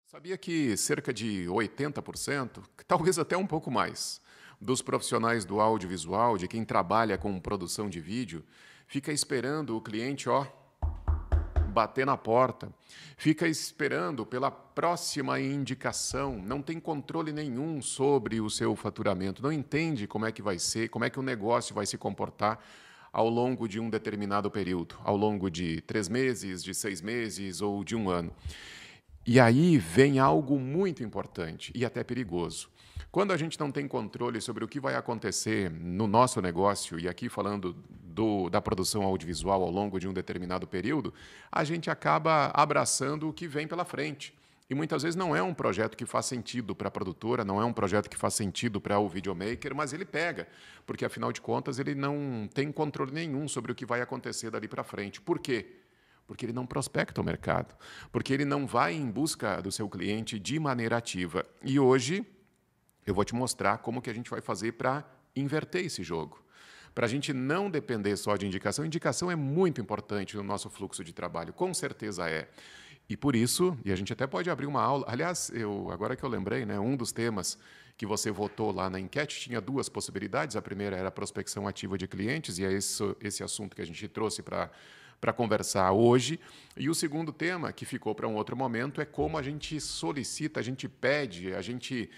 Sabia que cerca de 80%, talvez até um pouco mais, dos profissionais do audiovisual, de quem trabalha com produção de vídeo, fica esperando o cliente, bater na porta, fica esperando pela próxima indicação, não tem controle nenhum sobre o seu faturamento, não entende como é que vai ser, como é que o negócio vai se comportar ao longo de um determinado período, ao longo de 3 meses, de 6 meses ou de um ano. E aí vem algo muito importante e até perigoso. Quando a gente não tem controle sobre o que vai acontecer no nosso negócio, e aqui falando da produção audiovisual ao longo de um determinado período, a gente acaba abraçando o que vem pela frente. E muitas vezes não é um projeto que faz sentido para a produtora, não é um projeto que faz sentido para o videomaker, mas ele pega, porque afinal de contas ele não tem controle nenhum sobre o que vai acontecer dali para frente. Por quê? Porque ele não prospecta o mercado, porque ele não vai em busca do seu cliente de maneira ativa. E hoje eu vou te mostrar como que a gente vai fazer para inverter esse jogo. Para a gente não depender só de indicação. Indicação é muito importante no nosso fluxo de trabalho, com certeza é. E por isso, e a gente até pode abrir uma aula. Aliás, agora que eu lembrei, né, um dos temas que você votou lá na enquete tinha duas possibilidades. A primeira era a prospecção ativa de clientes, e é esse assunto que a gente trouxe para conversar hoje. E o segundo tema, que ficou para um outro momento, é como a gente solicita, a gente pede, a gente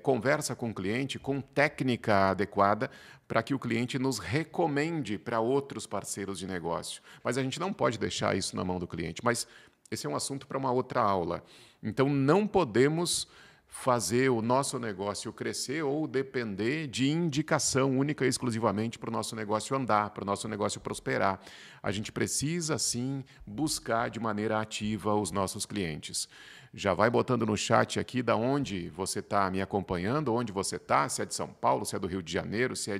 conversa com o cliente com técnica adequada para que o cliente nos recomende para outros parceiros de negócio. Mas a gente não pode deixar isso na mão do cliente. Mas esse é um assunto para uma outra aula. Então, não podemos fazer o nosso negócio crescer ou depender de indicação única e exclusivamente para o nosso negócio andar, para o nosso negócio prosperar. A gente precisa, sim, buscar de maneira ativa os nossos clientes. Já vai botando no chat aqui da onde você está me acompanhando, onde você está, se é de São Paulo, se é do Rio de Janeiro, se é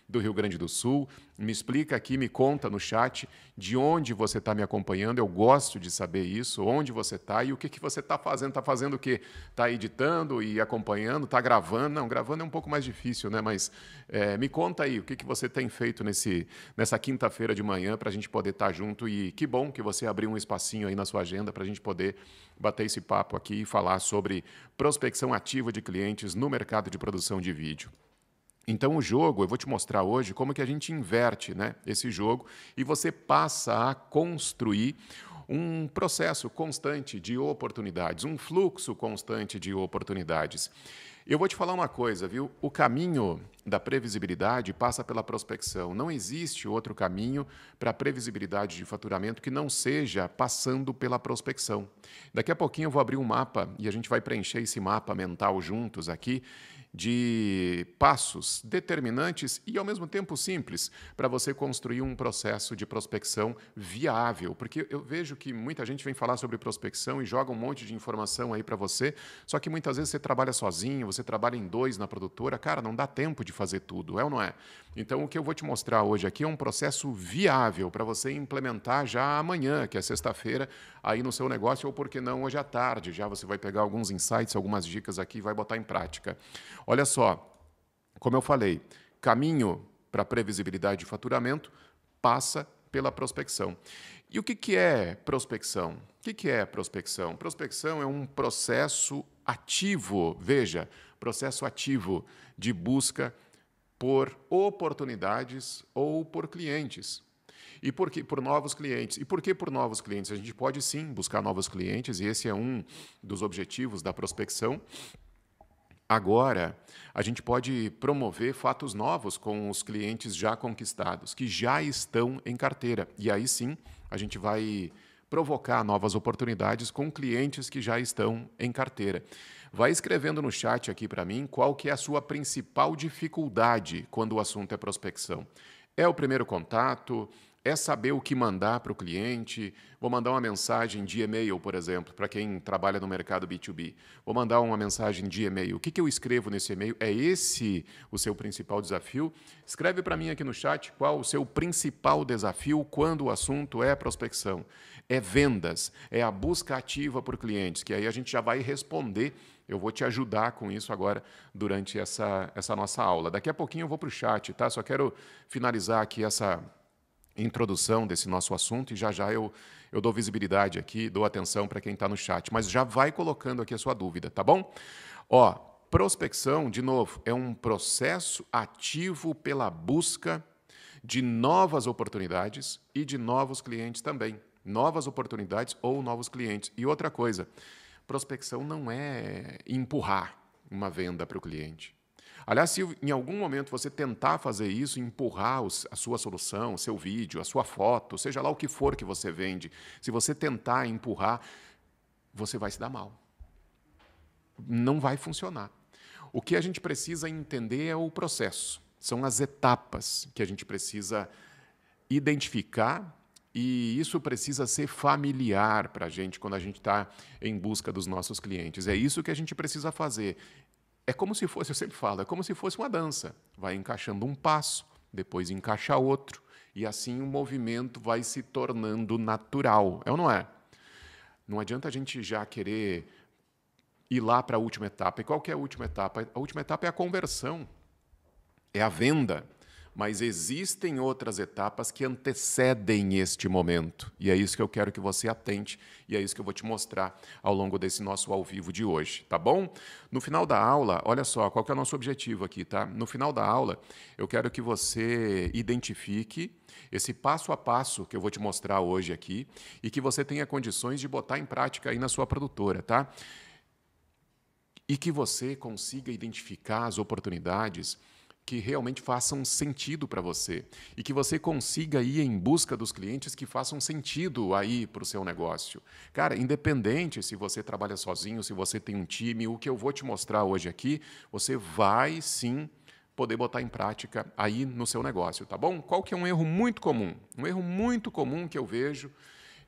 do Rio Grande do Sul. Me explica aqui, me conta no chat de onde você está me acompanhando. Eu gosto de saber isso, onde você está e o que você está fazendo. Está fazendo o quê? Está editando e acompanhando? Está gravando? Não, gravando é um pouco mais difícil, né? Mas me conta aí o que você tem feito nessa quinta-feira de manhã para a gente poder estar junto. E que bom que você abriu um espacinho aí na sua agenda para a gente poder bater esse papo aqui e falar sobre prospecção ativa de clientes no mercado de produção de vídeo. Então, o jogo, eu vou te mostrar hoje como que a gente inverte, né, esse jogo e você passa a construir um processo constante de oportunidades, um fluxo constante de oportunidades. Eu vou te falar uma coisa, viu? O caminho da previsibilidade passa pela prospecção. Não existe outro caminho para a previsibilidade de faturamento que não seja passando pela prospecção. Daqui a pouquinho eu vou abrir um mapa e a gente vai preencher esse mapa mental juntos aqui de passos determinantes e, ao mesmo tempo, simples para você construir um processo de prospecção viável. Porque eu vejo que muita gente vem falar sobre prospecção e joga um monte de informação aí para você, só que muitas vezes você trabalha sozinho, você trabalha em dois na produtora, cara, não dá tempo de fazer tudo, é ou não é? Então, o que eu vou te mostrar hoje aqui é um processo viável para você implementar já amanhã, que é sexta-feira, aí no seu negócio, ou por que não hoje à tarde, já você vai pegar alguns insights, algumas dicas aqui e vai botar em prática. Olha só, como eu falei, caminho para previsibilidade de faturamento passa pela prospecção. E o que é prospecção? O que é prospecção? Prospecção é um processo ativo, veja, processo ativo de busca por oportunidades ou por clientes. E por novos clientes. E por que por novos clientes? A gente pode sim buscar novos clientes, e esse é um dos objetivos da prospecção. Agora, a gente pode promover fatos novos com os clientes já conquistados, que já estão em carteira. E aí sim, a gente vai provocar novas oportunidades com clientes que já estão em carteira. Vai escrevendo no chat aqui para mim qual que é a sua principal dificuldade quando o assunto é prospecção. É o primeiro contato? É saber o que mandar para o cliente? Vou mandar uma mensagem de e-mail, por exemplo, para quem trabalha no mercado B2B. Vou mandar uma mensagem de e-mail. O que eu escrevo nesse e-mail? É esse o seu principal desafio? Escreve para mim aqui no chat qual o seu principal desafio quando o assunto é prospecção. É vendas, é a busca ativa por clientes, que aí a gente já vai responder. Eu vou te ajudar com isso agora durante essa nossa aula. Daqui a pouquinho eu vou para o chat, tá? Só quero finalizar aqui essa introdução desse nosso assunto e já já eu dou visibilidade aqui, dou atenção para quem está no chat, mas já vai colocando aqui a sua dúvida, tá bom? Ó, prospecção, de novo, é um processo ativo pela busca de novas oportunidades e de novos clientes também. Novas oportunidades ou novos clientes. E outra coisa, prospecção não é empurrar uma venda para o cliente. Aliás, se em algum momento você tentar fazer isso, empurrar a sua solução, o seu vídeo, a sua foto, seja lá o que for que você vende, se você tentar empurrar, você vai se dar mal. Não vai funcionar. O que a gente precisa entender é o processo. São as etapas que a gente precisa identificar e isso precisa ser familiar para a gente quando a gente está em busca dos nossos clientes. É isso que a gente precisa fazer. É como se fosse, eu sempre falo, é como se fosse uma dança. Vai encaixando um passo, depois encaixa outro, e assim o movimento vai se tornando natural. É ou não é? Não adianta a gente já querer ir lá para a última etapa. E qual que é a última etapa? A última etapa é a conversão, é a venda. Mas existem outras etapas que antecedem este momento. E é isso que eu quero que você atente e é isso que eu vou te mostrar ao longo desse nosso ao vivo de hoje, tá bom? No final da aula, olha só, qual que é o nosso objetivo aqui, tá? No final da aula, eu quero que você identifique esse passo a passo que eu vou te mostrar hoje aqui e que você tenha condições de botar em prática aí na sua produtora, tá? E que você consiga identificar as oportunidades que realmente façam sentido para você e que você consiga ir em busca dos clientes que façam sentido aí para o seu negócio. Cara, independente se você trabalha sozinho, se você tem um time, o que eu vou te mostrar hoje aqui, você vai sim poder botar em prática aí no seu negócio, tá bom? Qual que é um erro muito comum? Um erro muito comum que eu vejo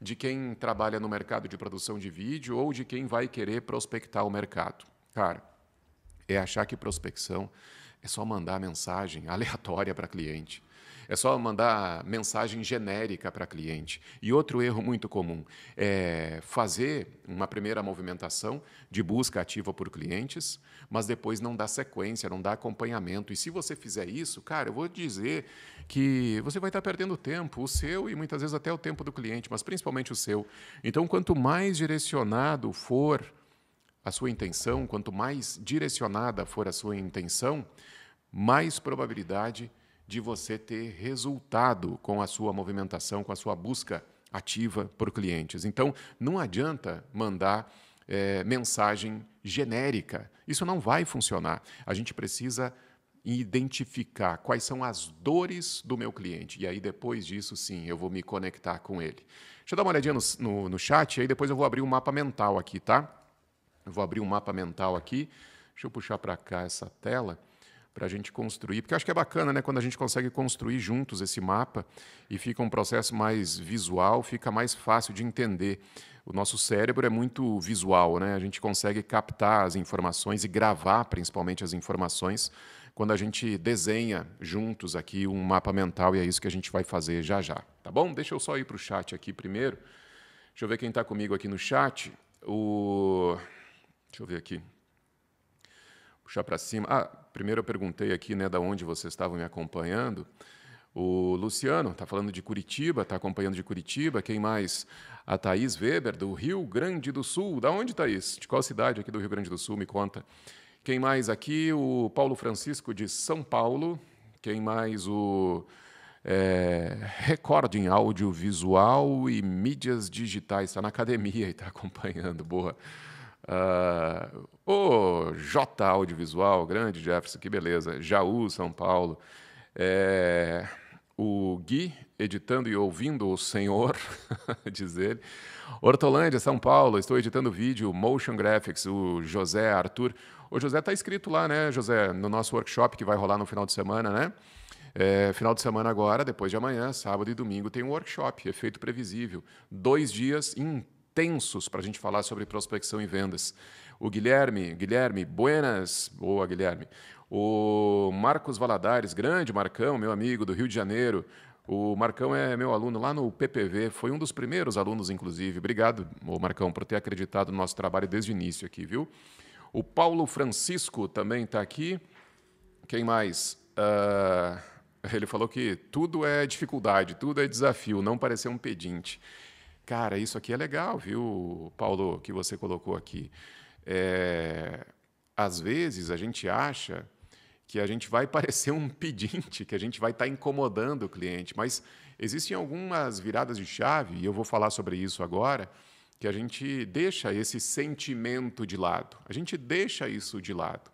de quem trabalha no mercado de produção de vídeo ou de quem vai querer prospectar o mercado. Cara, é achar que prospecção é só mandar mensagem aleatória para cliente. É só mandar mensagem genérica para cliente. E outro erro muito comum é fazer uma primeira movimentação de busca ativa por clientes, mas depois não dá sequência, não dá acompanhamento. E se você fizer isso, cara, eu vou dizer que você vai estar perdendo tempo, o seu e muitas vezes até o tempo do cliente, mas principalmente o seu. Então, quanto mais direcionado for a sua intenção, quanto mais direcionada for a sua intenção, mais probabilidade de você ter resultado com a sua movimentação, com a sua busca ativa por clientes. Então, não adianta mandar mensagem genérica. Isso não vai funcionar. A gente precisa identificar quais são as dores do meu cliente. E aí, depois disso, sim, eu vou me conectar com ele. Deixa eu dar uma olhadinha no chat, aí depois eu vou abrir um mapa mental aqui, tá? Eu vou abrir um mapa mental aqui. Deixa eu puxar para cá essa tela para a gente construir, porque eu acho que é bacana, né, quando a gente consegue construir juntos esse mapa e fica um processo mais visual, fica mais fácil de entender. O nosso cérebro é muito visual, né? A gente consegue captar as informações e gravar, principalmente, as informações quando a gente desenha juntos aqui um mapa mental, e é isso que a gente vai fazer já já, tá bom? Deixa eu só ir para o chat aqui primeiro. Deixa eu ver quem está comigo aqui no chat. Deixa eu ver aqui. Puxar para cima. Primeiro eu perguntei aqui, né, da onde vocês estavam me acompanhando. O Luciano está falando de Curitiba, está acompanhando de Curitiba. Quem mais? A Thaís Weber, do Rio Grande do Sul. Da onde, Thaís? De qual cidade aqui do Rio Grande do Sul? Me conta. Quem mais aqui? O Paulo Francisco, de São Paulo. Quem mais? O Recording Audiovisual e Mídias Digitais. Está na academia e está acompanhando. Boa. O J Audiovisual, grande Jefferson, que beleza. Jaú, São Paulo. O Gui, editando e ouvindo o Senhor, diz ele. Hortolândia, São Paulo, estou editando vídeo, Motion Graphics, o José Arthur. O José está inscrito lá, né, José, no nosso workshop que vai rolar no final de semana, né? Final de semana agora, depois de amanhã, sábado e domingo, tem um workshop, Efeito Previsível. 2 dias intensos para a gente falar sobre prospecção e vendas. O Guilherme, buenas, boa Guilherme. O Marcos Valadares, grande Marcão, meu amigo do Rio de Janeiro. O Marcão é meu aluno lá no PPV, foi um dos primeiros alunos, inclusive. Obrigado, Marcão, por ter acreditado no nosso trabalho desde o início aqui, viu? O Paulo Francisco também está aqui. Quem mais? Ele falou que tudo é dificuldade, tudo é desafio, não parecer um pedinte. Cara, isso aqui é legal, viu, Paulo, que você colocou aqui. É, às vezes a gente acha que a gente vai parecer um pedinte, que a gente vai estar incomodando o cliente, mas existem algumas viradas de chave, e eu vou falar sobre isso agora, que a gente deixa esse sentimento de lado. A gente deixa isso de lado.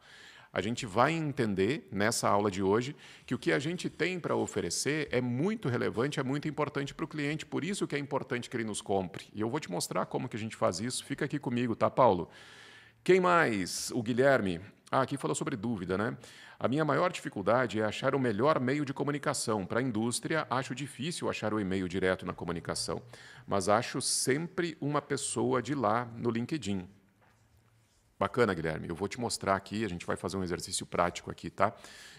A gente vai entender nessa aula de hoje que o que a gente tem para oferecer é muito relevante, é muito importante para o cliente, por isso que é importante que ele nos compre. E eu vou te mostrar como que a gente faz isso. Fica aqui comigo, tá, Paulo? Quem mais? O Guilherme. Ah, aqui falou sobre dúvida, né? A minha maior dificuldade é achar o melhor meio de comunicação. Para a indústria, acho difícil achar o e-mail direto na comunicação, mas acho sempre uma pessoa de lá no LinkedIn. Bacana, Guilherme. Eu vou te mostrar aqui, a gente vai fazer um exercício prático aqui, tá?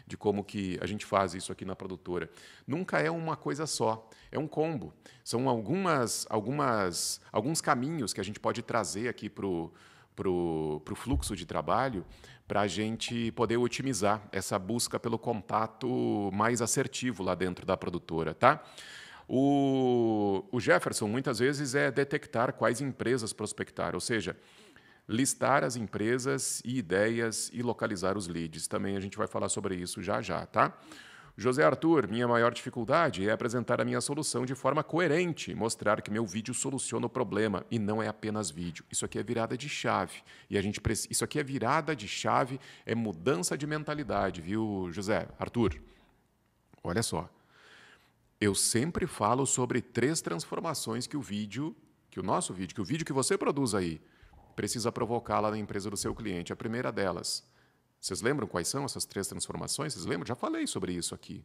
De como que a gente faz isso aqui na produtora. Nunca é uma coisa só, é um combo. São alguns caminhos que a gente pode trazer aqui para o fluxo de trabalho para a gente poder otimizar essa busca pelo contato mais assertivo lá dentro da produtora, tá? O Jefferson, muitas vezes, é detectar quais empresas prospectar, ou seja, listar as empresas e ideias e localizar os leads. Também a gente vai falar sobre isso já já, tá? José Arthur, minha maior dificuldade é apresentar a minha solução de forma coerente, mostrar que meu vídeo soluciona o problema e não é apenas vídeo. Isso aqui é virada de chave. E isso aqui é virada de chave, é mudança de mentalidade, viu, José Arthur? Olha só. Eu sempre falo sobre 3 transformações que o vídeo que você produz aí, precisa provocar lá na empresa do seu cliente. A primeira delas, vocês lembram quais são essas 3 transformações? Vocês lembram? Já falei sobre isso aqui.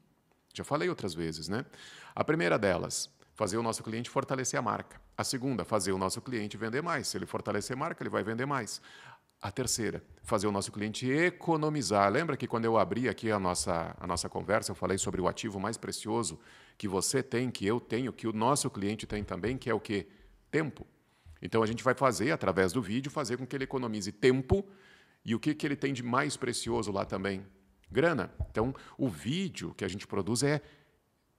Já falei outras vezes, né? A primeira delas, fazer o nosso cliente fortalecer a marca. A segunda, fazer o nosso cliente vender mais. Se ele fortalecer a marca, ele vai vender mais. A terceira, fazer o nosso cliente economizar. Lembra que quando eu abri aqui a nossa conversa, eu falei sobre o ativo mais precioso que você tem, que eu tenho, que o nosso cliente tem também, que é o quê? Tempo. Então, a gente vai fazer, através do vídeo, fazer com que ele economize tempo e o que ele tem de mais precioso lá também? Grana. Então, o vídeo que a gente produz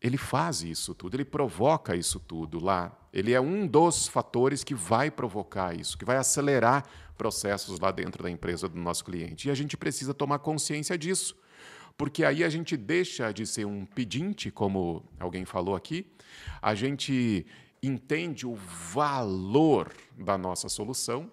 ele faz isso tudo, ele provoca isso tudo lá. Ele é um dos fatores que vai provocar isso, que vai acelerar processos lá dentro da empresa do nosso cliente. E a gente precisa tomar consciência disso, porque aí a gente deixa de ser um pedinte, como alguém falou aqui, a gente entende o valor da nossa solução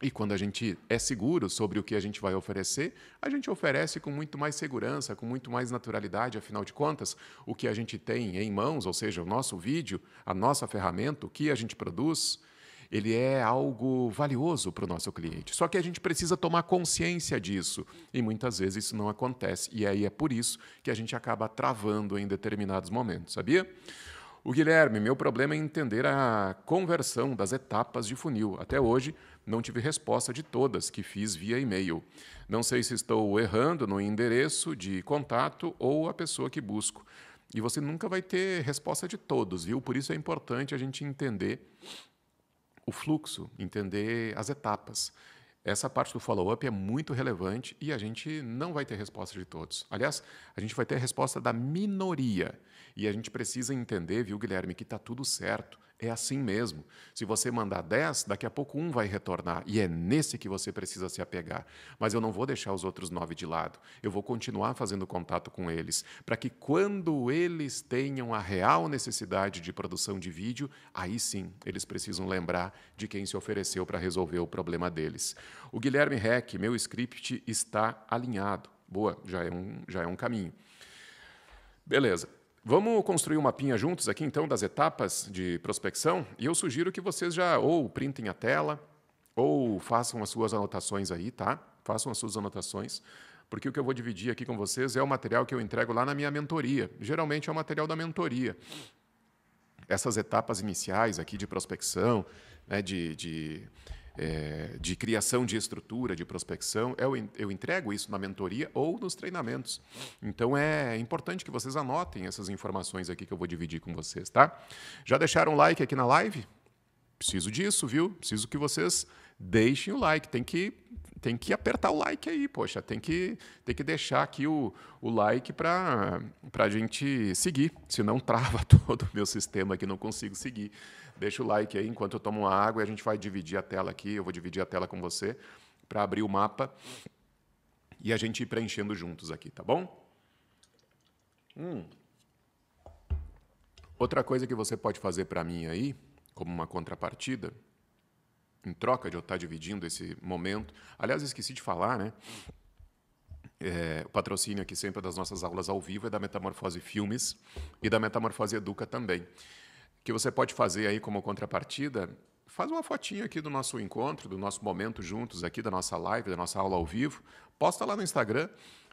e quando a gente é seguro sobre o que a gente vai oferecer, a gente oferece com muito mais segurança, com muito mais naturalidade, afinal de contas, o que a gente tem em mãos, ou seja, o nosso vídeo, a nossa ferramenta, o que a gente produz, ele é algo valioso para o nosso cliente. Só que a gente precisa tomar consciência disso e muitas vezes isso não acontece e aí é por isso que a gente acaba travando em determinados momentos, sabia? O Guilherme, meu problema é entender a conversão das etapas de funil. Até hoje, não tive resposta de todas que fiz via e-mail. Não sei se estou errando no endereço de contato ou a pessoa que busco. E você nunca vai ter resposta de todos, viu? Por isso é importante a gente entender o fluxo, entender as etapas. Essa parte do follow-up é muito relevante e a gente não vai ter resposta de todos. Aliás, a gente vai ter a resposta da minoria. E a gente precisa entender, viu, Guilherme, que está tudo certo. É assim mesmo. Se você mandar 10, daqui a pouco 1 vai retornar. E é nesse que você precisa se apegar. Mas eu não vou deixar os outros 9 de lado. Eu vou continuar fazendo contato com eles, para que quando eles tenham a real necessidade de produção de vídeo, aí sim eles precisam lembrar de quem se ofereceu para resolver o problema deles. O Guilherme Heck, meu script está alinhado. Boa, já é um caminho. Beleza. Vamos construir um mapinha juntos aqui, então, das etapas de prospecção? E eu sugiro que vocês já ou printem a tela ou façam as suas anotações aí, tá? Façam as suas anotações, porque o que eu vou dividir aqui com vocês é o material que eu entrego lá na minha mentoria. Geralmente é o material da mentoria. Essas etapas iniciais aqui de prospecção, né, de criação de estrutura, de prospecção, eu entrego isso na mentoria ou nos treinamentos. Então, é importante que vocês anotem essas informações aqui que eu vou dividir com vocês, tá? Já deixaram um like aqui na live? Preciso disso, viu? Preciso que vocês deixem o like. Tem que tem que apertar o like aí, poxa, tem que deixar aqui o like para a gente seguir, senão trava todo o meu sistema aqui, não consigo seguir. Deixa o like aí enquanto eu tomo uma água e a gente vai dividir a tela aqui, eu vou dividir a tela com você para abrir o mapa e a gente ir preenchendo juntos aqui, tá bom? Outra coisa que você pode fazer para mim aí, como uma contrapartida, em troca de eu estar dividindo esse momento. Aliás, esqueci de falar, né? O patrocínio aqui sempre das nossas aulas ao vivo é da Metamorfose Filmes e da Metamorfose Educa também. Que você pode fazer aí como contrapartida, faz uma fotinha aqui do nosso encontro, do nosso momento juntos aqui, da nossa live, da nossa aula ao vivo, posta lá no Instagram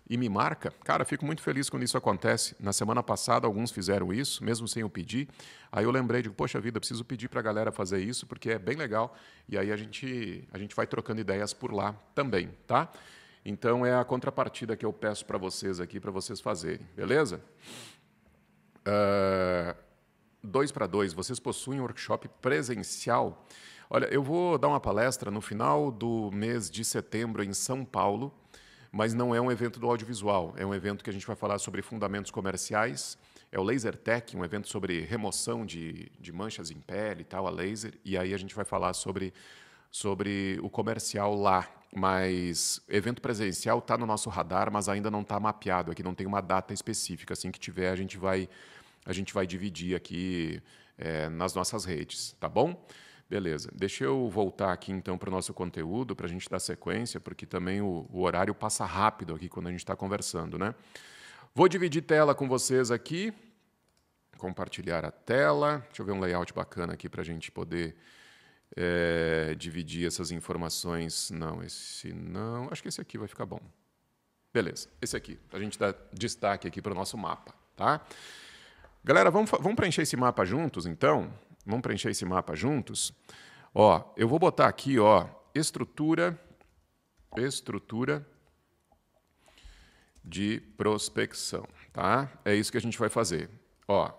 e me marca. Cara, fico muito feliz quando isso acontece. Na semana passada, alguns fizeram isso, mesmo sem eu pedir. Aí eu lembrei, digo, poxa vida, preciso pedir para a galera fazer isso, porque é bem legal. E aí a gente vai trocando ideias por lá também, tá? Então, é a contrapartida que eu peço para vocês aqui, para vocês fazerem, beleza? 2 para 2, vocês possuem um workshop presencial? Olha, eu vou dar uma palestra no final do mês de setembro em São Paulo, mas não é um evento do audiovisual, é um evento que a gente vai falar sobre fundamentos comerciais, é o Laser Tech, um evento sobre remoção de manchas em pele e tal, a laser, e aí a gente vai falar sobre o comercial lá, mas evento presencial está no nosso radar, mas ainda não está mapeado, aqui não tem uma data específica, assim que tiver a gente vai dividir aqui nas nossas redes, tá bom? Beleza, deixa eu voltar aqui então para o nosso conteúdo, para a gente dar sequência, porque também o horário passa rápido aqui quando a gente está conversando, né? Vou dividir tela com vocês aqui, compartilhar a tela, deixa eu ver um layout bacana aqui para a gente poder dividir essas informações. Não, esse não, acho que esse aqui vai ficar bom. Beleza, esse aqui, para a gente dar destaque aqui para o nosso mapa, tá? Galera, vamos preencher esse mapa juntos, então? Vamos preencher esse mapa juntos? Ó, eu vou botar aqui, ó, estrutura de prospecção, tá? É isso que a gente vai fazer. Ó,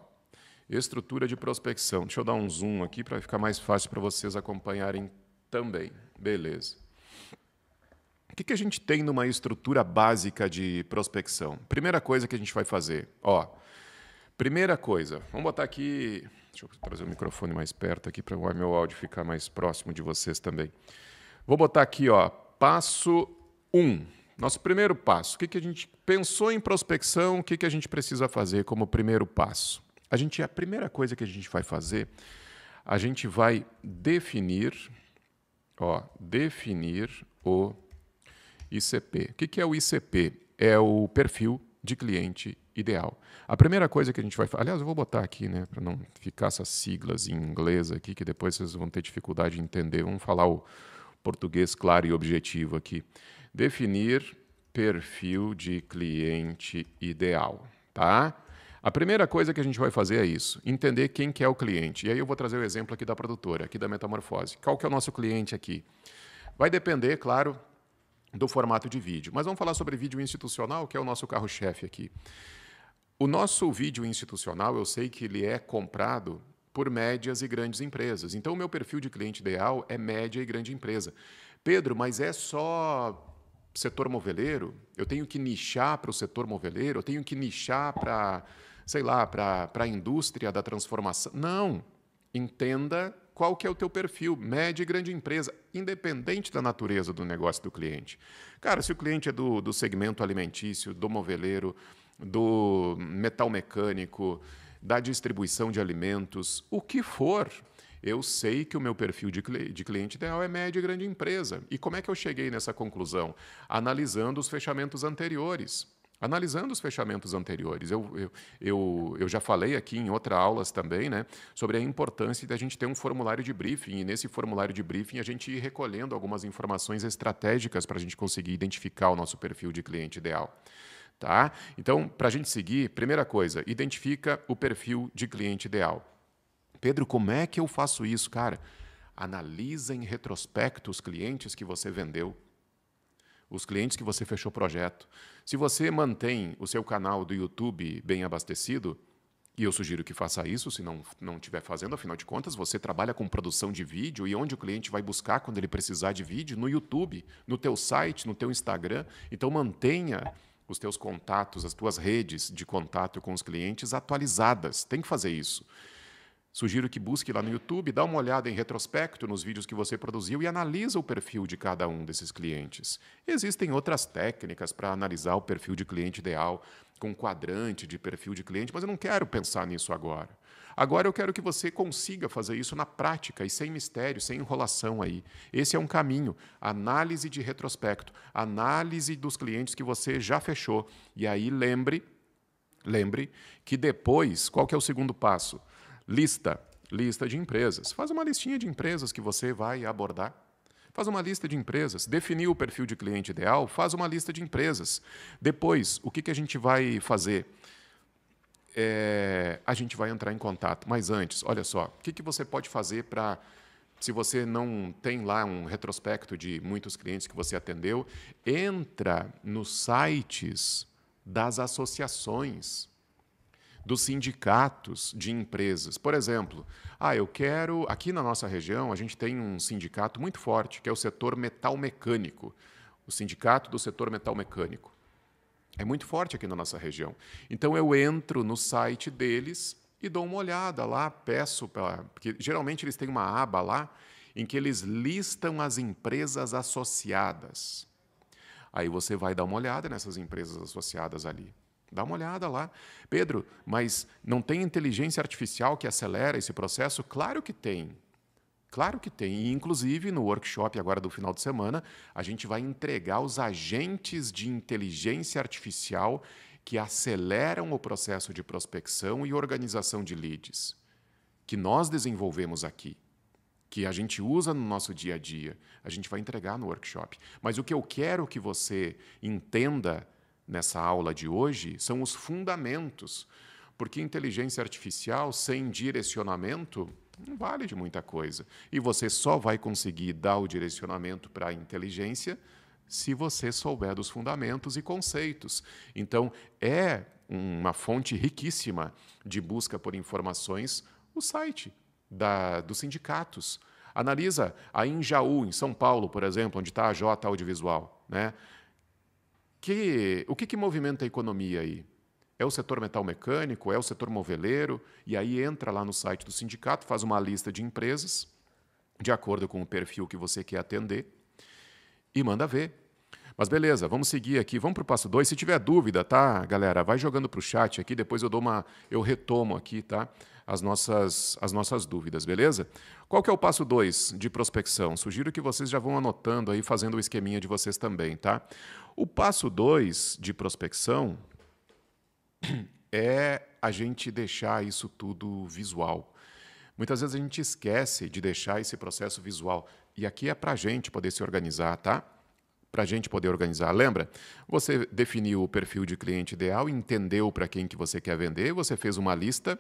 estrutura de prospecção. Deixa eu dar um zoom aqui para ficar mais fácil para vocês acompanharem também. Beleza. O que a gente tem numa estrutura básica de prospecção? Primeira coisa que a gente vai fazer, ó, primeira coisa, vamos botar aqui, deixa eu trazer o microfone mais perto aqui para o meu áudio ficar mais próximo de vocês também. Vou botar aqui, ó, passo 1. Nosso primeiro passo. O que a gente pensou em prospecção, o que a gente precisa fazer como primeiro passo? A primeira coisa que a gente vai fazer, a gente vai definir o ICP. O que é o ICP? É o perfil de cliente ideal. A primeira coisa que a gente vai fazer, aliás, eu vou botar aqui, né, para não ficar essas siglas em inglês aqui, que depois vocês vão ter dificuldade de entender. Vamos falar o português claro e objetivo aqui. Definir perfil de cliente ideal, tá? A primeira coisa que a gente vai fazer é isso, entender quem que é o cliente. E aí eu vou trazer o exemplo aqui da produtora, aqui da Metamorfose. Qual que é o nosso cliente aqui? Vai depender, claro, do formato de vídeo. Mas vamos falar sobre vídeo institucional, que é o nosso carro-chefe aqui. O nosso vídeo institucional, eu sei que ele é comprado por médias e grandes empresas. Então, o meu perfil de cliente ideal é média e grande empresa. Pedro, mas é só setor moveleiro? Eu tenho que nichar para o setor moveleiro? Eu tenho que nichar para, sei lá, para a indústria da transformação? Não. Entenda qual que é o teu perfil, média e grande empresa, independente da natureza do negócio do cliente. Cara, se o cliente é do segmento alimentício, do moveleiro, do metal mecânico, da distribuição de alimentos, o que for, eu sei que o meu perfil de cliente ideal é média e grande empresa. E como é que eu cheguei nessa conclusão? Analisando os fechamentos anteriores. Eu já falei aqui em outras aulas também, né, sobre a importância da gente ter um formulário de briefing, e nesse formulário de briefing a gente ir recolhendo algumas informações estratégicas para a gente conseguir identificar o nosso perfil de cliente ideal. Tá? Então, para a gente seguir, primeira coisa, identifica o perfil de cliente ideal. Pedro, como é que eu faço isso? Cara, analisa em retrospecto os clientes que você vendeu, os clientes que você fechou projeto. Se você mantém o seu canal do YouTube bem abastecido, E eu sugiro que faça isso, se não estiver fazendo, afinal de contas, você trabalha com produção de vídeo e onde o cliente vai buscar quando ele precisar de vídeo? No YouTube, no teu site, no teu Instagram. Então mantenha os teus contatos, as tuas redes de contato com os clientes atualizadas. Tem que fazer isso. Sugiro que busque lá no YouTube, dá uma olhada em retrospecto nos vídeos que você produziu e analisa o perfil de cada um desses clientes. Existem outras técnicas para analisar o perfil de cliente ideal, com quadrante de perfil de cliente, mas eu não quero pensar nisso agora. Agora eu quero que você consiga fazer isso na prática e sem mistério, sem enrolação aí. Esse é um caminho, análise de retrospecto, análise dos clientes que você já fechou. E aí lembre que depois, qual que é o segundo passo? Lista de empresas. Faz uma listinha de empresas que você vai abordar. Faz uma lista de empresas. Definiu o perfil de cliente ideal, faz uma lista de empresas. Depois, o que a gente vai fazer? A gente vai entrar em contato. Mas antes, olha só, o que você pode fazer para... Se você não tem lá um retrospecto de muitos clientes que você atendeu, entra nos sites das associações, dos sindicatos de empresas. Por exemplo, eu quero... Aqui na nossa região, a gente tem um sindicato muito forte, que é o setor metal-mecânico. O sindicato do setor metal-mecânico. É muito forte aqui na nossa região. Então, eu entro no site deles e dou uma olhada lá, peço... Porque, geralmente, eles têm uma aba lá em que eles listam as empresas associadas. Aí você vai dar uma olhada nessas empresas associadas ali. Dá uma olhada lá. Pedro, mas não tem inteligência artificial que acelera esse processo? Claro que tem. Claro que tem. E, inclusive, no workshop agora do final de semana, a gente vai entregar os agentes de inteligência artificial que aceleram o processo de prospecção e organização de leads, que nós desenvolvemos aqui, que a gente usa no nosso dia a dia. A gente vai entregar no workshop. Mas o que eu quero que você entenda nessa aula de hoje são os fundamentos, porque inteligência artificial sem direcionamento não vale de muita coisa. E você só vai conseguir dar o direcionamento para a inteligência se você souber dos fundamentos e conceitos. Então, é uma fonte riquíssima de busca por informações o site dos sindicatos. Analisa aí em Jaú, em São Paulo, por exemplo, onde está a J Audiovisual, né? O que movimenta a economia aí? É o setor metal-mecânico? É o setor moveleiro? E aí entra lá no site do sindicato, faz uma lista de empresas, de acordo com o perfil que você quer atender, e manda ver. Mas beleza, vamos seguir aqui, vamos para o passo 2. Se tiver dúvida, tá, galera, vai jogando para o chat aqui, depois eu retomo aqui, tá, as nossas dúvidas, beleza? Qual que é o passo 2 de prospecção? Sugiro que vocês já vão anotando aí, fazendo o esqueminha de vocês também, tá? O passo 2 de prospecção é a gente deixar isso tudo visual. Muitas vezes a gente esquece de deixar esse processo visual. E aqui é para a gente poder se organizar, tá? Para a gente poder organizar. Lembra? Você definiu o perfil de cliente ideal, entendeu para quem que você quer vender, você fez uma lista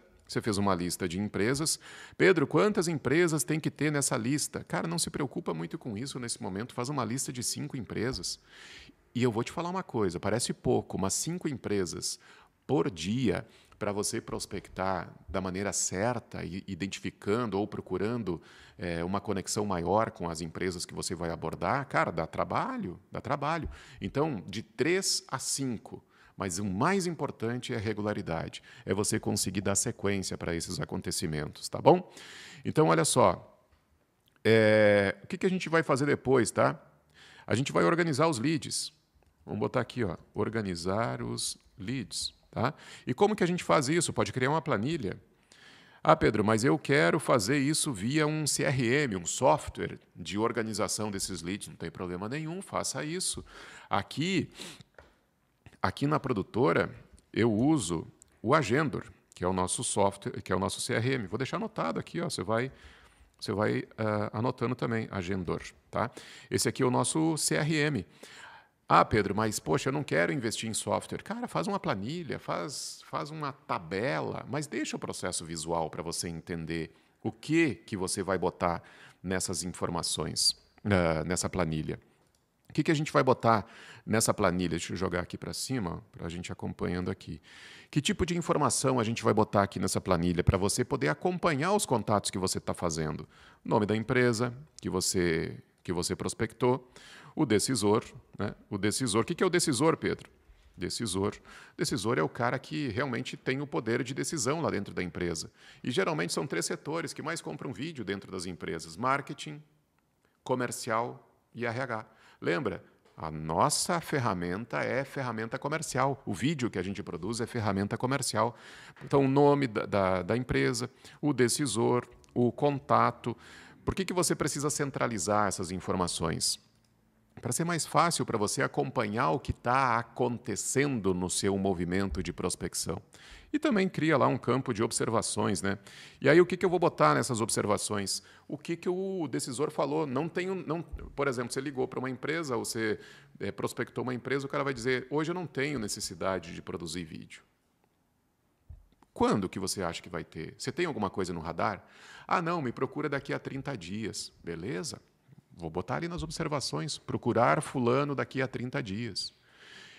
de empresas. Pedro, quantas empresas tem que ter nessa lista? Cara, não se preocupa muito com isso nesse momento, faz uma lista de 5 empresas. E eu vou te falar uma coisa, parece pouco, mas 5 empresas por dia para você prospectar da maneira certa, identificando ou procurando uma conexão maior com as empresas que você vai abordar, cara, dá trabalho, dá trabalho. Então, de 3 a 5, mas o mais importante é a regularidade, é você conseguir dar sequência para esses acontecimentos, tá bom? Então, olha só, o que a gente vai fazer depois, tá? A gente vai organizar os leads. Vamos botar aqui, ó, organizar os leads. Tá? E como que a gente faz isso? Pode criar uma planilha. Pedro, mas eu quero fazer isso via um CRM, um software de organização desses leads. Não tem problema nenhum, faça isso. Aqui na produtora, eu uso o Agendor, que é o nosso software, que é o nosso CRM. Vou deixar anotado aqui, ó, você vai anotando também, Agendor. Tá? Esse aqui é o nosso CRM. Pedro, mas, poxa, eu não quero investir em software. Cara, faz uma planilha, faz uma tabela, mas deixa o processo visual para você entender o que você vai botar nessas informações, nessa planilha. O que a gente vai botar nessa planilha? Deixa eu jogar aqui para cima, para a gente acompanhando aqui. Que tipo de informação a gente vai botar aqui nessa planilha para você poder acompanhar os contatos que você está fazendo? Nome da empresa que você prospectou, o decisor, né? O decisor. O que é o decisor, Pedro? Decisor é o cara que realmente tem o poder de decisão lá dentro da empresa. E geralmente são 3 setores que mais compram vídeo dentro das empresas: marketing, comercial e RH. Lembra? A nossa ferramenta é ferramenta comercial. O vídeo que a gente produz é ferramenta comercial. Então, o nome da empresa, o decisor, o contato. Por que você precisa centralizar essas informações? Para ser mais fácil para você acompanhar o que está acontecendo no seu movimento de prospecção. E também cria lá um campo de observações, né? E aí o que eu vou botar nessas observações? O que o decisor falou? Por exemplo, você ligou para uma empresa, você prospectou uma empresa, o cara vai dizer: hoje eu não tenho necessidade de produzir vídeo. Quando que você acha que vai ter? Você tem alguma coisa no radar? Ah, não, me procura daqui a 30 dias. Beleza? Vou botar ali nas observações, procurar fulano daqui a 30 dias.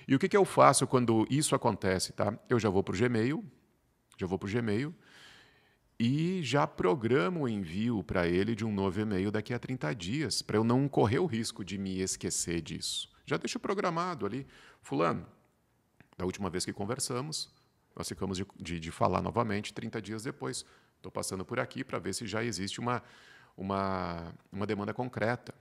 E o que eu faço quando isso acontece? Tá? Eu já vou para o Gmail e já programo o envio para ele de um novo e-mail daqui a 30 dias, para eu não correr o risco de me esquecer disso. Já deixo programado ali. Fulano, da última vez que conversamos, nós ficamos de falar novamente 30 dias depois. Estou passando por aqui para ver se já existe uma demanda concreta.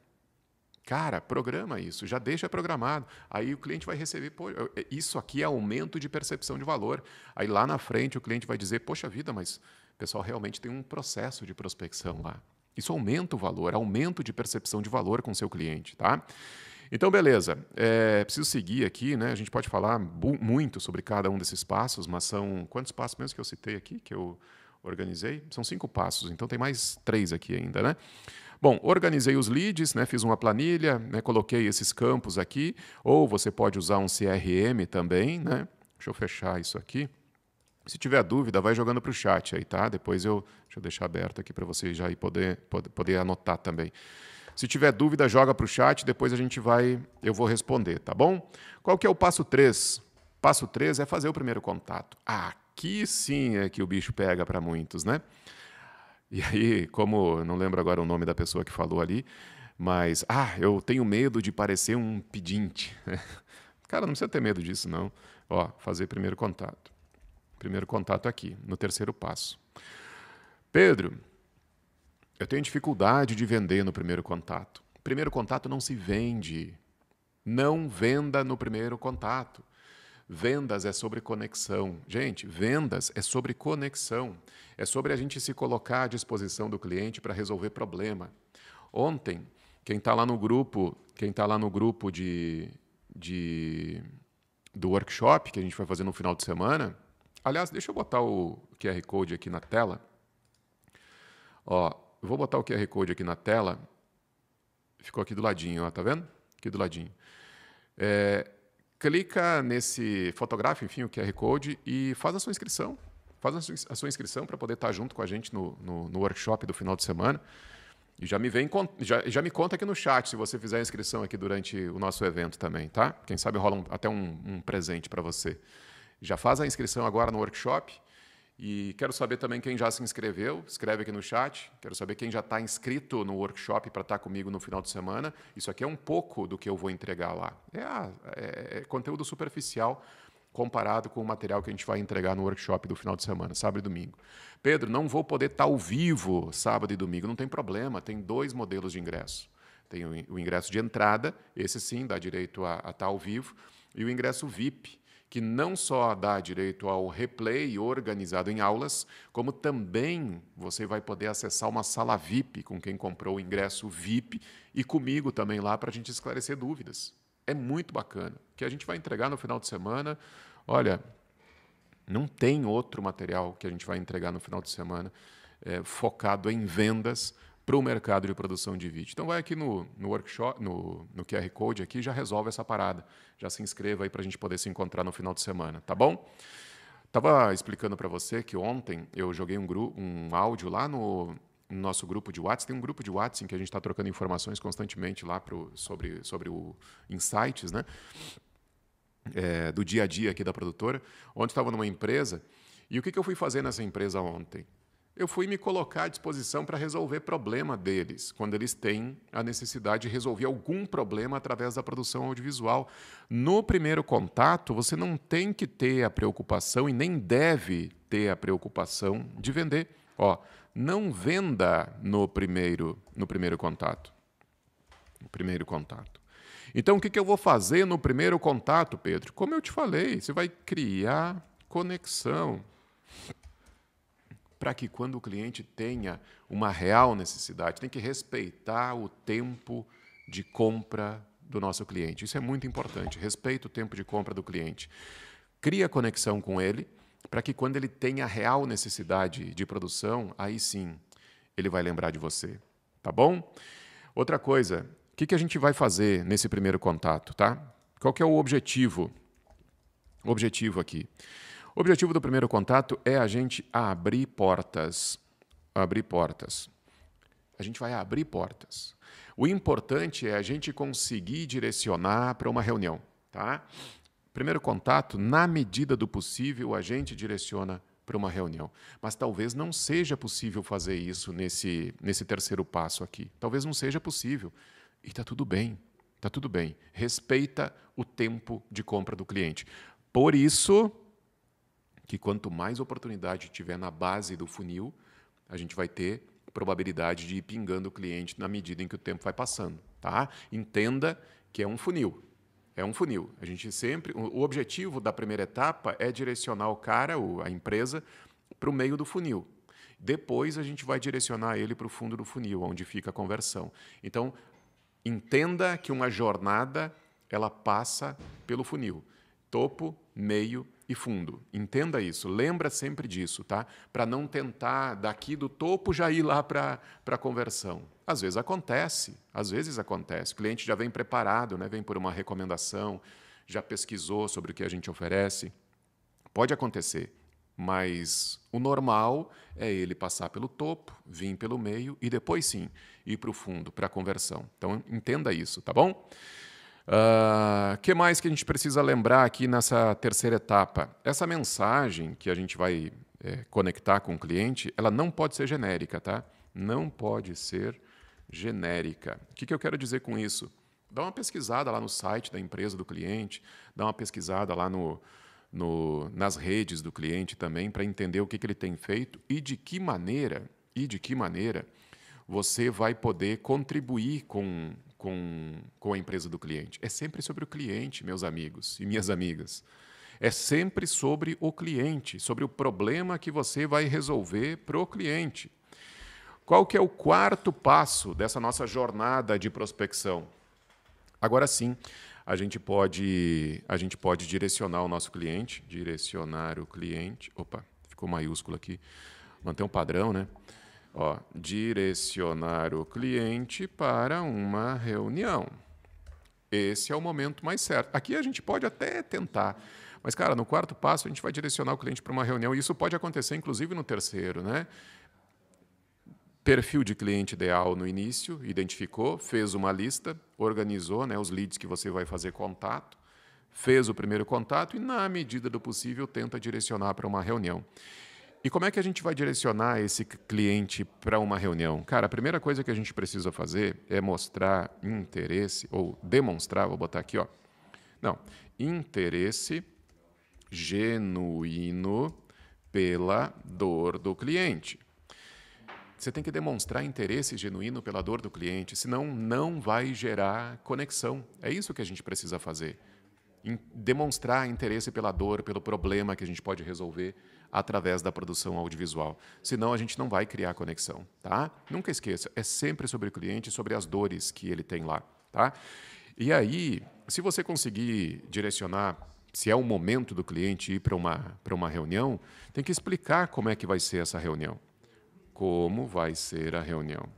Cara, programa isso, já deixa programado. Aí o cliente vai receber, pô, isso aqui é aumento de percepção de valor. Aí lá na frente o cliente vai dizer: poxa vida, mas o pessoal realmente tem um processo de prospecção lá. Isso aumenta o valor, aumento de percepção de valor com o seu cliente, tá? Então, beleza. Preciso seguir aqui, né? A gente pode falar muito sobre cada um desses passos, mas são quantos passos mesmo que eu citei aqui, que eu organizei? São 5 passos, então tem mais 3 aqui ainda, né? Bom, organizei os leads, né, fiz uma planilha, né, coloquei esses campos aqui, ou você pode usar um CRM também, né? Deixa eu fechar isso aqui. Se tiver dúvida, vai jogando para o chat aí, tá? Depois deixa eu deixar aberto aqui para você já poder anotar também. Se tiver dúvida, joga para o chat, depois eu vou responder, tá bom? Qual que é o passo 3? Passo 3 é fazer o primeiro contato. Aqui sim é que o bicho pega para muitos, né? E aí, como eu não lembro agora o nome da pessoa que falou ali, mas eu tenho medo de parecer um pedinte. Cara, não precisa ter medo disso, não. Ó, fazer primeiro contato. Primeiro contato aqui, no terceiro passo. Pedro, eu tenho dificuldade de vender no primeiro contato. Primeiro contato não se vende. Não venda no primeiro contato. Vendas é sobre conexão. Gente, vendas é sobre conexão. É sobre a gente se colocar à disposição do cliente para resolver problema. Ontem, quem está lá no grupo do workshop que a gente vai fazer no final de semana. Aliás, deixa eu botar o QR Code aqui na tela. Ó, eu vou botar o QR Code aqui na tela. Ficou aqui do ladinho, ó, tá vendo? Aqui do ladinho. Clica fotografa, enfim, o QR Code e faz a sua inscrição. Faz a sua inscrição para poder estar junto com a gente no workshop do final de semana. E já me conta aqui no chat se você fizer a inscrição aqui durante o nosso evento também, tá? Quem sabe rola até um presente para você. Já faz a inscrição agora no workshop. E quero saber também quem já se inscreveu, escreve aqui no chat. Quero saber quem já está inscrito no workshop para estar comigo no final de semana. Isso aqui é um pouco do que eu vou entregar lá. É conteúdo superficial comparado com o material que a gente vai entregar no workshop do final de semana, sábado e domingo. Pedro, não vou poder estar ao vivo sábado e domingo. Não tem problema, tem 2 modelos de ingresso. Tem o ingresso de entrada, esse sim dá direito a estar ao vivo, e o ingresso VIP, que não só dá direito ao replay organizado em aulas, como também você vai poder acessar uma sala VIP com quem comprou o ingresso VIP e comigo também lá para a gente esclarecer dúvidas. É muito bacana. O que a gente vai entregar no final de semana, olha, não tem outro material que a gente vai entregar no final de semana focado em vendas para o mercado de produção de vídeo. Então vai aqui no workshop, no QR Code aqui, já resolve essa parada. Já se inscreva aí para a gente poder se encontrar no final de semana, tá bom? Estava explicando para você que ontem eu joguei um áudio lá no no nosso grupo de WhatsApp. Tem um grupo de WhatsApp em que a gente está trocando informações constantemente lá sobre o insights, né? Do dia a dia aqui da produtora. Ontem estava numa empresa, e o que eu fui fazer nessa empresa ontem? Eu fui me colocar à disposição para resolver problema deles, quando eles têm a necessidade de resolver algum problema através da produção audiovisual. No primeiro contato, você não tem que ter a preocupação e nem deve ter a preocupação de vender. Ó, não venda no primeiro contato. No primeiro contato. Então, o que eu vou fazer no primeiro contato, Pedro? Como eu te falei, você vai criar conexão para que quando o cliente tenha uma real necessidade, tem que respeitar o tempo de compra do nosso cliente. Isso é muito importante, respeita o tempo de compra do cliente. Cria conexão com ele, para que quando ele tenha real necessidade de produção, aí sim, ele vai lembrar de você. Tá bom? Outra coisa, o que a gente vai fazer nesse primeiro contato, tá? Qual que é o objetivo? O objetivo aqui. O objetivo do primeiro contato é a gente abrir portas. Abrir portas. A gente vai abrir portas. O importante é a gente conseguir direcionar para uma reunião, tá? Primeiro contato, na medida do possível, a gente direciona para uma reunião. Mas talvez não seja possível fazer isso nesse terceiro passo aqui. Talvez não seja possível. E está tudo bem. Está tudo bem. Respeita o tempo de compra do cliente. Por isso que quanto mais oportunidade tiver na base do funil, a gente vai ter probabilidade de ir pingando o cliente na medida em que o tempo vai passando, tá? Entenda que é um funil. É um funil. A gente sempre, o objetivo da primeira etapa é direcionar o cara, a empresa, para o meio do funil. Depois a gente vai direcionar ele para o fundo do funil, onde fica a conversão. Então, entenda que uma jornada ela passa pelo funil. Topo, meio e fundo. Entenda isso. Lembra sempre disso, tá? Para não tentar daqui do topo já ir lá para a conversão. Às vezes acontece. O cliente já vem preparado, né? Vem por uma recomendação, já pesquisou sobre o que a gente oferece. Pode acontecer, mas o normal é ele passar pelo topo, vir pelo meio e depois sim ir para o fundo, para a conversão. Então entenda isso, tá bom? Que mais que a gente precisa lembrar aqui nessa terceira etapa? Essa mensagem que a gente vai conectar com o cliente, ela não pode ser genérica, tá? Não pode ser genérica. O que eu quero dizer com isso? Dá uma pesquisada lá no site da empresa do cliente, dá uma pesquisada lá nas redes do cliente também para entender o que ele tem feito e de que maneira você vai poder contribuir com a empresa do cliente. É sempre sobre o cliente, meus amigos e minhas amigas. É sempre sobre o cliente, sobre o problema que você vai resolver para o cliente. Qual que é o quarto passo dessa nossa jornada de prospecção? Agora sim, a gente pode direcionar o nosso cliente, direcionar o cliente. Opa, ficou maiúsculo aqui. Manter um padrão, né? Ó, direcionar o cliente para uma reunião. Esse é o momento mais certo. Aqui a gente pode até tentar, mas, cara, no quarto passo a gente vai direcionar o cliente para uma reunião, e isso pode acontecer, inclusive, no terceiro, né? Perfil de cliente ideal no início, identificou, fez uma lista, organizou, né, os leads que você vai fazer contato, fez o primeiro contato e, na medida do possível, tenta direcionar para uma reunião. E como é que a gente vai direcionar esse cliente para uma reunião? Cara, a primeira coisa que a gente precisa fazer é mostrar interesse, ou demonstrar, vou botar aqui, ó. Não, interesse genuíno pela dor do cliente. Você tem que demonstrar interesse genuíno pela dor do cliente, senão não vai gerar conexão. É isso que a gente precisa fazer. Demonstrar interesse pela dor, pelo problema que a gente pode resolver através da produção audiovisual. Senão a gente não vai criar conexão, tá? Nunca esqueça, é sempre sobre o cliente, sobre as dores que ele tem lá, tá? E aí, se você conseguir direcionar, se é o momento do cliente ir para uma reunião, tem que explicar como é que vai ser essa reunião. Como vai ser a reunião.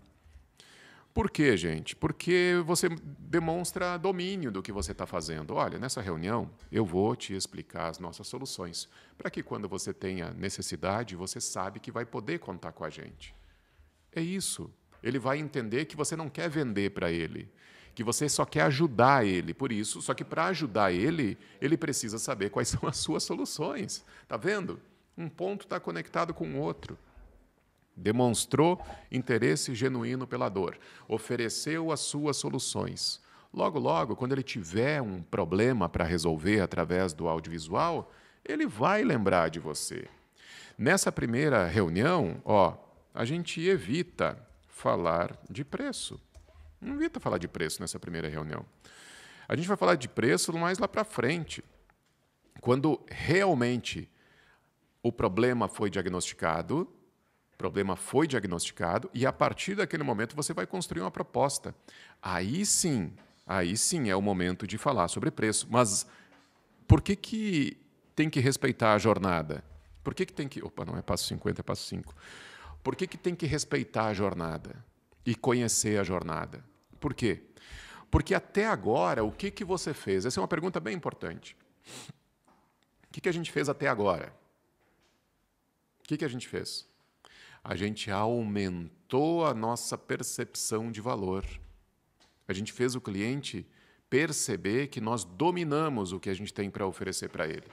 Por quê, gente? Porque você demonstra domínio do que você está fazendo. Olha, nessa reunião eu vou te explicar as nossas soluções, para que quando você tenha necessidade, você sabe que vai poder contar com a gente. É isso. Ele vai entender que você não quer vender para ele, que você só quer ajudar ele. Por isso, só que para ajudar ele, ele precisa saber quais são as suas soluções. Tá vendo? Um ponto está conectado com o outro. Demonstrou interesse genuíno pela dor, ofereceu as suas soluções. Logo, logo, quando ele tiver um problema para resolver através do audiovisual, ele vai lembrar de você. Nessa primeira reunião, a gente evita falar de preço. Não evita falar de preço nessa primeira reunião. A gente vai falar de preço mais lá para frente, quando realmente o problema foi diagnosticado, e a partir daquele momento você vai construir uma proposta. Aí sim é o momento de falar sobre preço. Mas por que tem que respeitar a jornada? Por que tem que... Opa, não é passo 50, é passo 5. Por que tem que respeitar a jornada e conhecer a jornada? Por quê? Porque até agora, o que você fez? Essa é uma pergunta bem importante. O que a gente fez até agora? O que a gente fez? A gente aumentou a nossa percepção de valor. A gente fez o cliente perceber que nós dominamos o que a gente tem para oferecer para ele.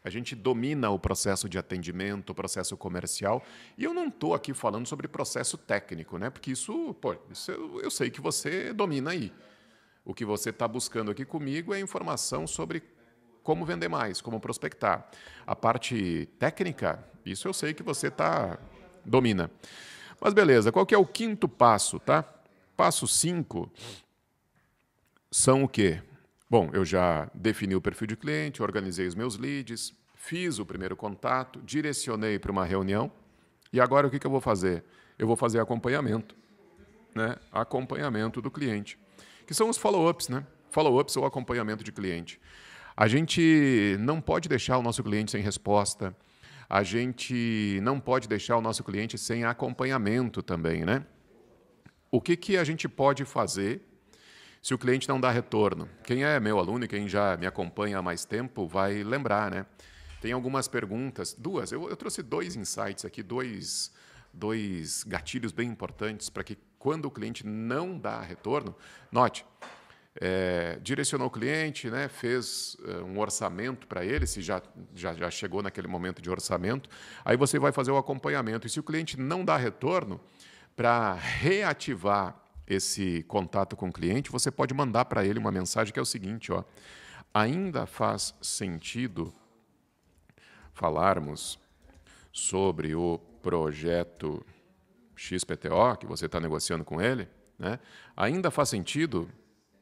A gente domina o processo de atendimento, o processo comercial. E eu não estou aqui falando sobre processo técnico, né? Porque isso eu sei que você domina aí. O que você está buscando aqui comigo é informação sobre como vender mais, como prospectar. A parte técnica, isso eu sei que você domina. Mas beleza, qual que é o quinto passo, tá? Passo 5 são o quê? Bom, eu já defini o perfil de cliente, organizei os meus leads, fiz o primeiro contato, direcionei para uma reunião e agora o que eu vou fazer? Eu vou fazer acompanhamento, né? Acompanhamento do cliente, que são os follow-ups, né? Follow-ups ou acompanhamento de cliente. A gente não pode deixar o nosso cliente sem resposta, a gente não pode deixar o nosso cliente sem acompanhamento também, né? O que a gente pode fazer se o cliente não dá retorno? Quem é meu aluno e quem já me acompanha há mais tempo vai lembrar, né? Tem algumas perguntas, eu trouxe 2 insights aqui, dois gatilhos bem importantes para que quando o cliente não dá retorno, note, direcionou o cliente, né, fez um orçamento para ele, se já chegou naquele momento de orçamento, aí você vai fazer o acompanhamento. E se o cliente não dá retorno, para reativar esse contato com o cliente, você pode mandar para ele uma mensagem que é o seguinte, ainda faz sentido falarmos sobre o projeto XPTO, que você está negociando com ele, né? Ainda faz sentido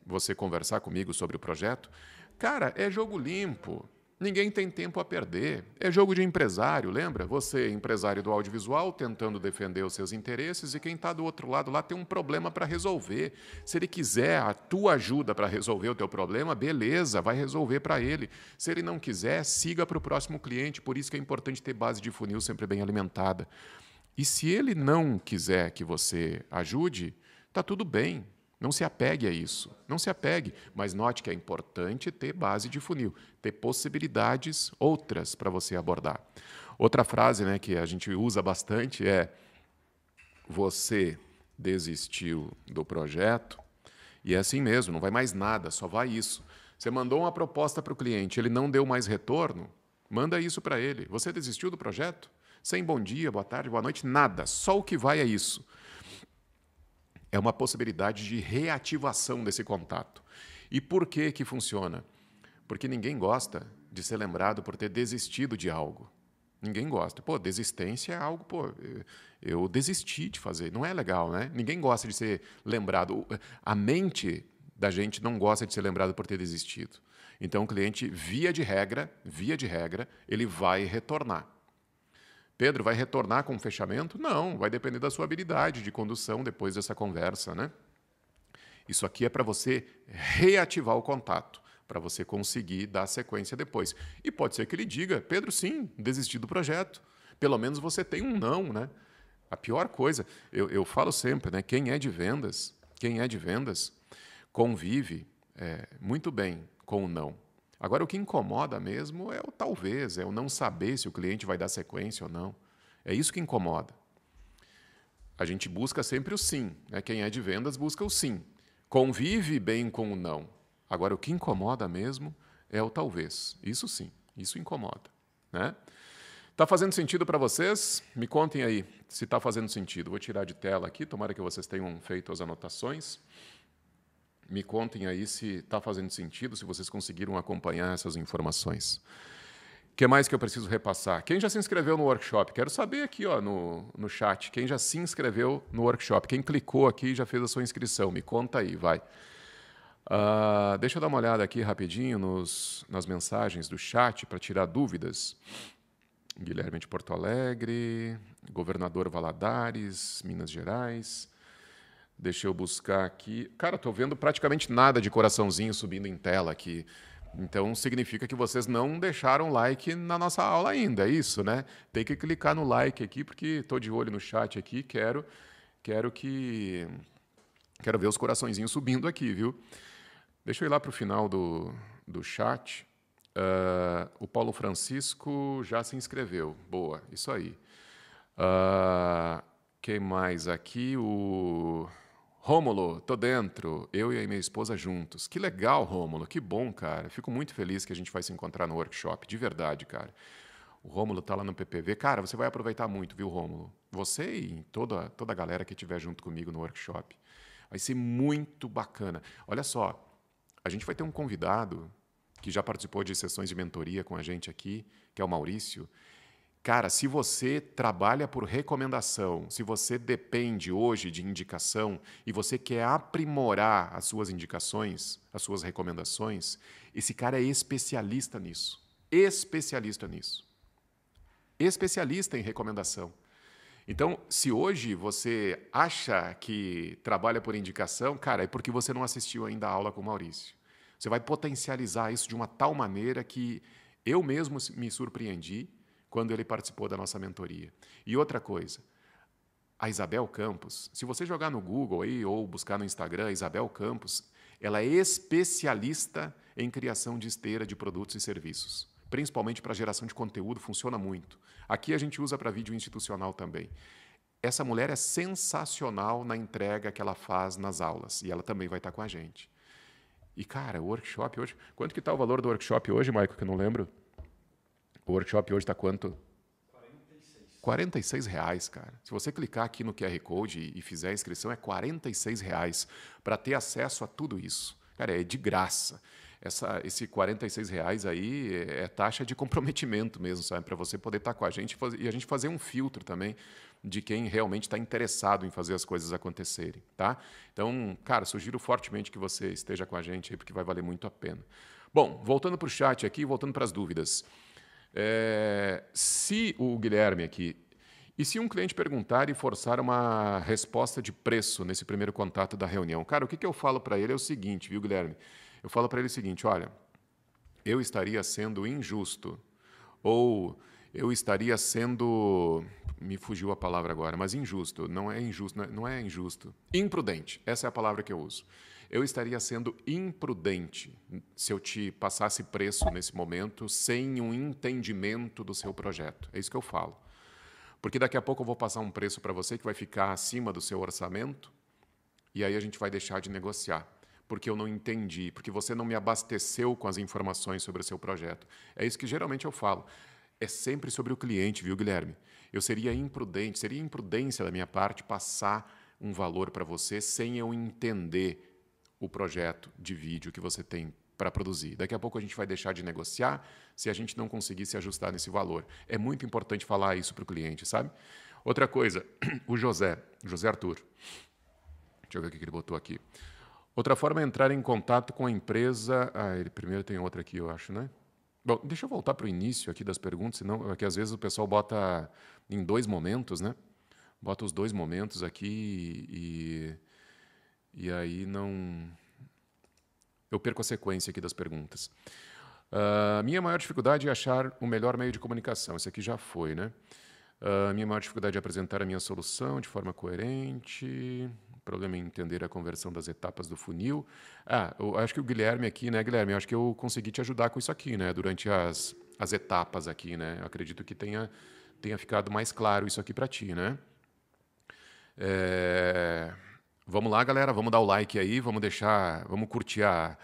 você conversar comigo sobre o projeto? Cara, é jogo limpo. Ninguém tem tempo a perder. É jogo de empresário, lembra? Você, empresário do audiovisual, tentando defender os seus interesses e quem está do outro lado lá tem um problema para resolver. Se ele quiser a tua ajuda para resolver o teu problema, beleza, vai resolver para ele. Se ele não quiser, siga para o próximo cliente. Por isso que é importante ter base de funil sempre bem alimentada. E se ele não quiser que você ajude, está tudo bem. Não se apegue a isso, não se apegue, mas note que é importante ter base de funil, ter possibilidades outras para você abordar. Outra frase, né, que a gente usa bastante é: você desistiu do projeto e é assim mesmo, não vai mais nada, só vai isso. Você mandou uma proposta para o cliente, ele não deu mais retorno, manda isso para ele. Você desistiu do projeto? Sem bom dia, boa tarde, boa noite, nada, só o que vai é isso. É uma possibilidade de reativação desse contato. E por que funciona? Porque ninguém gosta de ser lembrado por ter desistido de algo. Ninguém gosta. Desistência é algo, eu desisti de fazer. Não é legal, né? Ninguém gosta de ser lembrado. A mente da gente não gosta de ser lembrado por ter desistido. Então, o cliente, via de regra, ele vai retornar. Pedro, vai retornar com o fechamento? Não, vai depender da sua habilidade de condução depois dessa conversa, né? Isso aqui é para você reativar o contato, para você conseguir dar sequência depois. E pode ser que ele diga: Pedro, sim, desisti do projeto. Pelo menos você tem um não, né? A pior coisa, eu falo sempre, né? Quem é de vendas convive muito bem com o não. Agora, o que incomoda mesmo é o talvez, é o não saber se o cliente vai dar sequência ou não. É isso que incomoda. A gente busca sempre o sim, né? Quem é de vendas busca o sim. Convive bem com o não. Agora, o que incomoda mesmo é o talvez. Isso sim, isso incomoda, né? Tá fazendo sentido para vocês? Me contem aí se está fazendo sentido. Vou tirar de tela aqui, tomara que vocês tenham feito as anotações. Me contem aí se está fazendo sentido, se vocês conseguiram acompanhar essas informações. O que mais que eu preciso repassar? Quem já se inscreveu no workshop? Quero saber aqui ó, no chat. Quem já se inscreveu no workshop? Quem clicou aqui e já fez a sua inscrição? Me conta aí, vai. Deixa eu dar uma olhada aqui rapidinho nas mensagens do chat para tirar dúvidas. Guilherme de Porto Alegre, Governador Valadares, Minas Gerais. Deixa eu buscar aqui. Cara, estou vendo praticamente nada de coraçãozinho subindo em tela aqui. Então, significa que vocês não deixaram like na nossa aula ainda, é isso, né? Tem que clicar no like aqui, porque estou de olho no chat aqui, quero ver os coraçõezinhos subindo aqui, viu? Deixa eu ir lá para o final do chat. O Paulo Francisco já se inscreveu. Boa, isso aí. Quem mais aqui? O Rômulo, tô dentro. Eu e a minha esposa juntos. Que legal, Rômulo. Que bom, cara. Fico muito feliz que a gente vai se encontrar no workshop. De verdade, cara. O Rômulo tá lá no PPV. Cara, você vai aproveitar muito, viu, Rômulo? Você e toda a galera que estiver junto comigo no workshop. Vai ser muito bacana. Olha só, a gente vai ter um convidado que já participou de sessões de mentoria com a gente aqui, que é o Maurício. Cara, se você trabalha por recomendação, se você depende hoje de indicação e você quer aprimorar as suas indicações, as suas recomendações, esse cara é especialista nisso. Especialista nisso. Especialista em recomendação. Então, se hoje você acha que trabalha por indicação, cara, é porque você não assistiu ainda a aula com o Maurício. Você vai potencializar isso de uma tal maneira que eu mesmo me surpreendi quando ele participou da nossa mentoria. E outra coisa, a Isabel Campos, se você jogar no Google aí, ou buscar no Instagram, Isabel Campos, ela é especialista em criação de esteira de produtos e serviços. Principalmente para geração de conteúdo, funciona muito. Aqui a gente usa para vídeo institucional também. Essa mulher é sensacional na entrega que ela faz nas aulas, e ela também vai estar com a gente. E, cara, o workshop hoje... Quanto que está o valor do workshop hoje, Maico, que eu não lembro? O workshop hoje está quanto? 46 reais, cara. Se você clicar aqui no QR Code e fizer a inscrição, é 46 reais para ter acesso a tudo isso. Cara, é de graça. Esse 46 reais aí é taxa de comprometimento mesmo, sabe? Para você poder estar com a gente e a gente fazer um filtro também de quem realmente está interessado em fazer as coisas acontecerem, tá? Então, cara, sugiro fortemente que você esteja com a gente aí, porque vai valer muito a pena. Bom, voltando para o chat aqui, voltando para as dúvidas. Se o Guilherme aqui... E se um cliente perguntar e forçar uma resposta de preço nesse primeiro contato da reunião? Cara, o que eu falo para ele é o seguinte, viu, Guilherme? Eu falo para ele o seguinte, olha, eu estaria sendo injusto, ou eu estaria sendo... Me fugiu a palavra agora, mas injusto. Não é injusto. Imprudente, essa é a palavra que eu uso. Eu estaria sendo imprudente se eu te passasse preço nesse momento sem um entendimento do seu projeto. É isso que eu falo. Porque daqui a pouco eu vou passar um preço para você que vai ficar acima do seu orçamento e aí a gente vai deixar de negociar. Porque eu não entendi, porque você não me abasteceu com as informações sobre o seu projeto. É isso que geralmente eu falo. É sempre sobre o cliente, viu, Guilherme? Eu seria imprudência da minha parte passar um valor para você sem eu entender o projeto de vídeo que você tem para produzir. Daqui a pouco a gente vai deixar de negociar se a gente não conseguir se ajustar nesse valor. É muito importante falar isso para o cliente, sabe? Outra coisa, o José Arthur. Deixa eu ver o que ele botou aqui. Outra forma é entrar em contato com a empresa... ele primeiro tem outra aqui, eu acho, né? Bom, deixa eu voltar para o início aqui das perguntas, senão que às vezes o pessoal bota em 2 momentos, né? Bota os 2 momentos aqui e aí não... Eu perco a sequência aqui das perguntas. Minha maior dificuldade é achar o melhor meio de comunicação. Esse aqui já foi, né? Minha maior dificuldade é apresentar a minha solução de forma coerente. O problema é entender a conversão das etapas do funil. Eu acho que o Guilherme aqui, né, Guilherme? Eu acho que eu consegui te ajudar com isso aqui, né? Durante as etapas aqui, né? Eu acredito que tenha ficado mais claro isso aqui para ti, né? Vamos lá, galera, vamos dar o like aí, vamos curtir a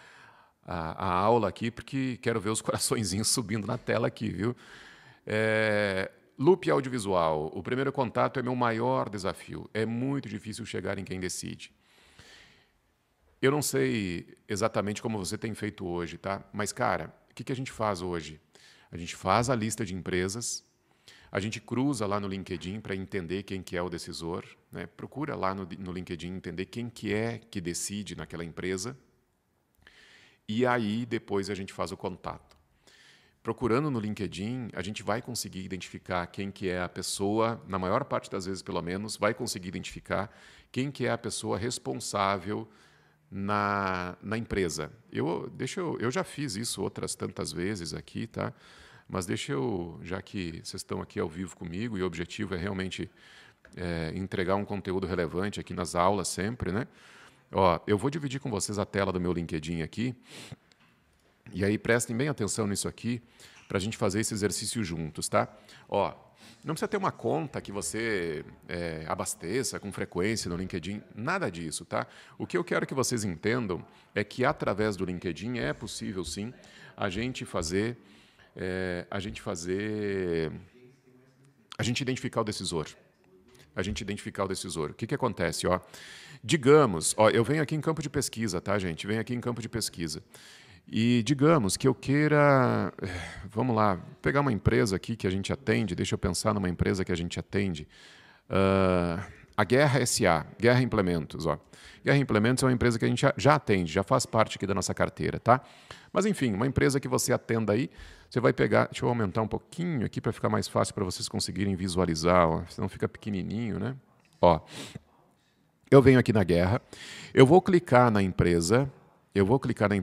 aula aqui, porque quero ver os coraçõezinhos subindo na tela aqui, viu? Loop audiovisual. O primeiro contato é meu maior desafio. É muito difícil chegar em quem decide. Eu não sei exatamente como você tem feito hoje, tá? Mas, cara, o que a gente faz hoje? A gente faz a lista de empresas, a gente cruza lá no LinkedIn para entender quem que é o decisor, né? Procura lá no LinkedIn entender quem que é que decide naquela empresa, e aí depois a gente faz o contato. Procurando no LinkedIn, a gente vai conseguir identificar quem que é a pessoa, na maior parte das vezes pelo menos, vai conseguir identificar quem que é a pessoa responsável na empresa. Eu já fiz isso outras tantas vezes aqui, tá? Mas já que vocês estão aqui ao vivo comigo e o objetivo é realmente entregar um conteúdo relevante aqui nas aulas sempre, né? Ó, eu vou dividir com vocês a tela do meu LinkedIn aqui, e aí prestem bem atenção nisso aqui, para a gente fazer esse exercício juntos, tá? Ó, não precisa ter uma conta que você abasteça com frequência no LinkedIn, nada disso, tá? O que eu quero que vocês entendam é que através do LinkedIn é possível, sim, a gente identificar o decisor. A gente identificar o decisor. O que acontece? Ó, digamos, ó, eu venho aqui em campo de pesquisa, tá, gente? Venho aqui em campo de pesquisa. E digamos que eu queira, vamos lá, pegar uma empresa aqui que a gente atende, deixa eu pensar numa empresa que a gente atende. A Guerra SA, Guerra Implementos. Ó. Guerra Implementos é uma empresa que a gente já atende, já faz parte aqui da nossa carteira, tá? Mas enfim, uma empresa que você atenda aí, você vai pegar, deixa eu aumentar um pouquinho aqui para ficar mais fácil para vocês conseguirem visualizar, ó, senão fica pequenininho, né? Ó, eu venho aqui na Guerra, eu vou clicar na empresa.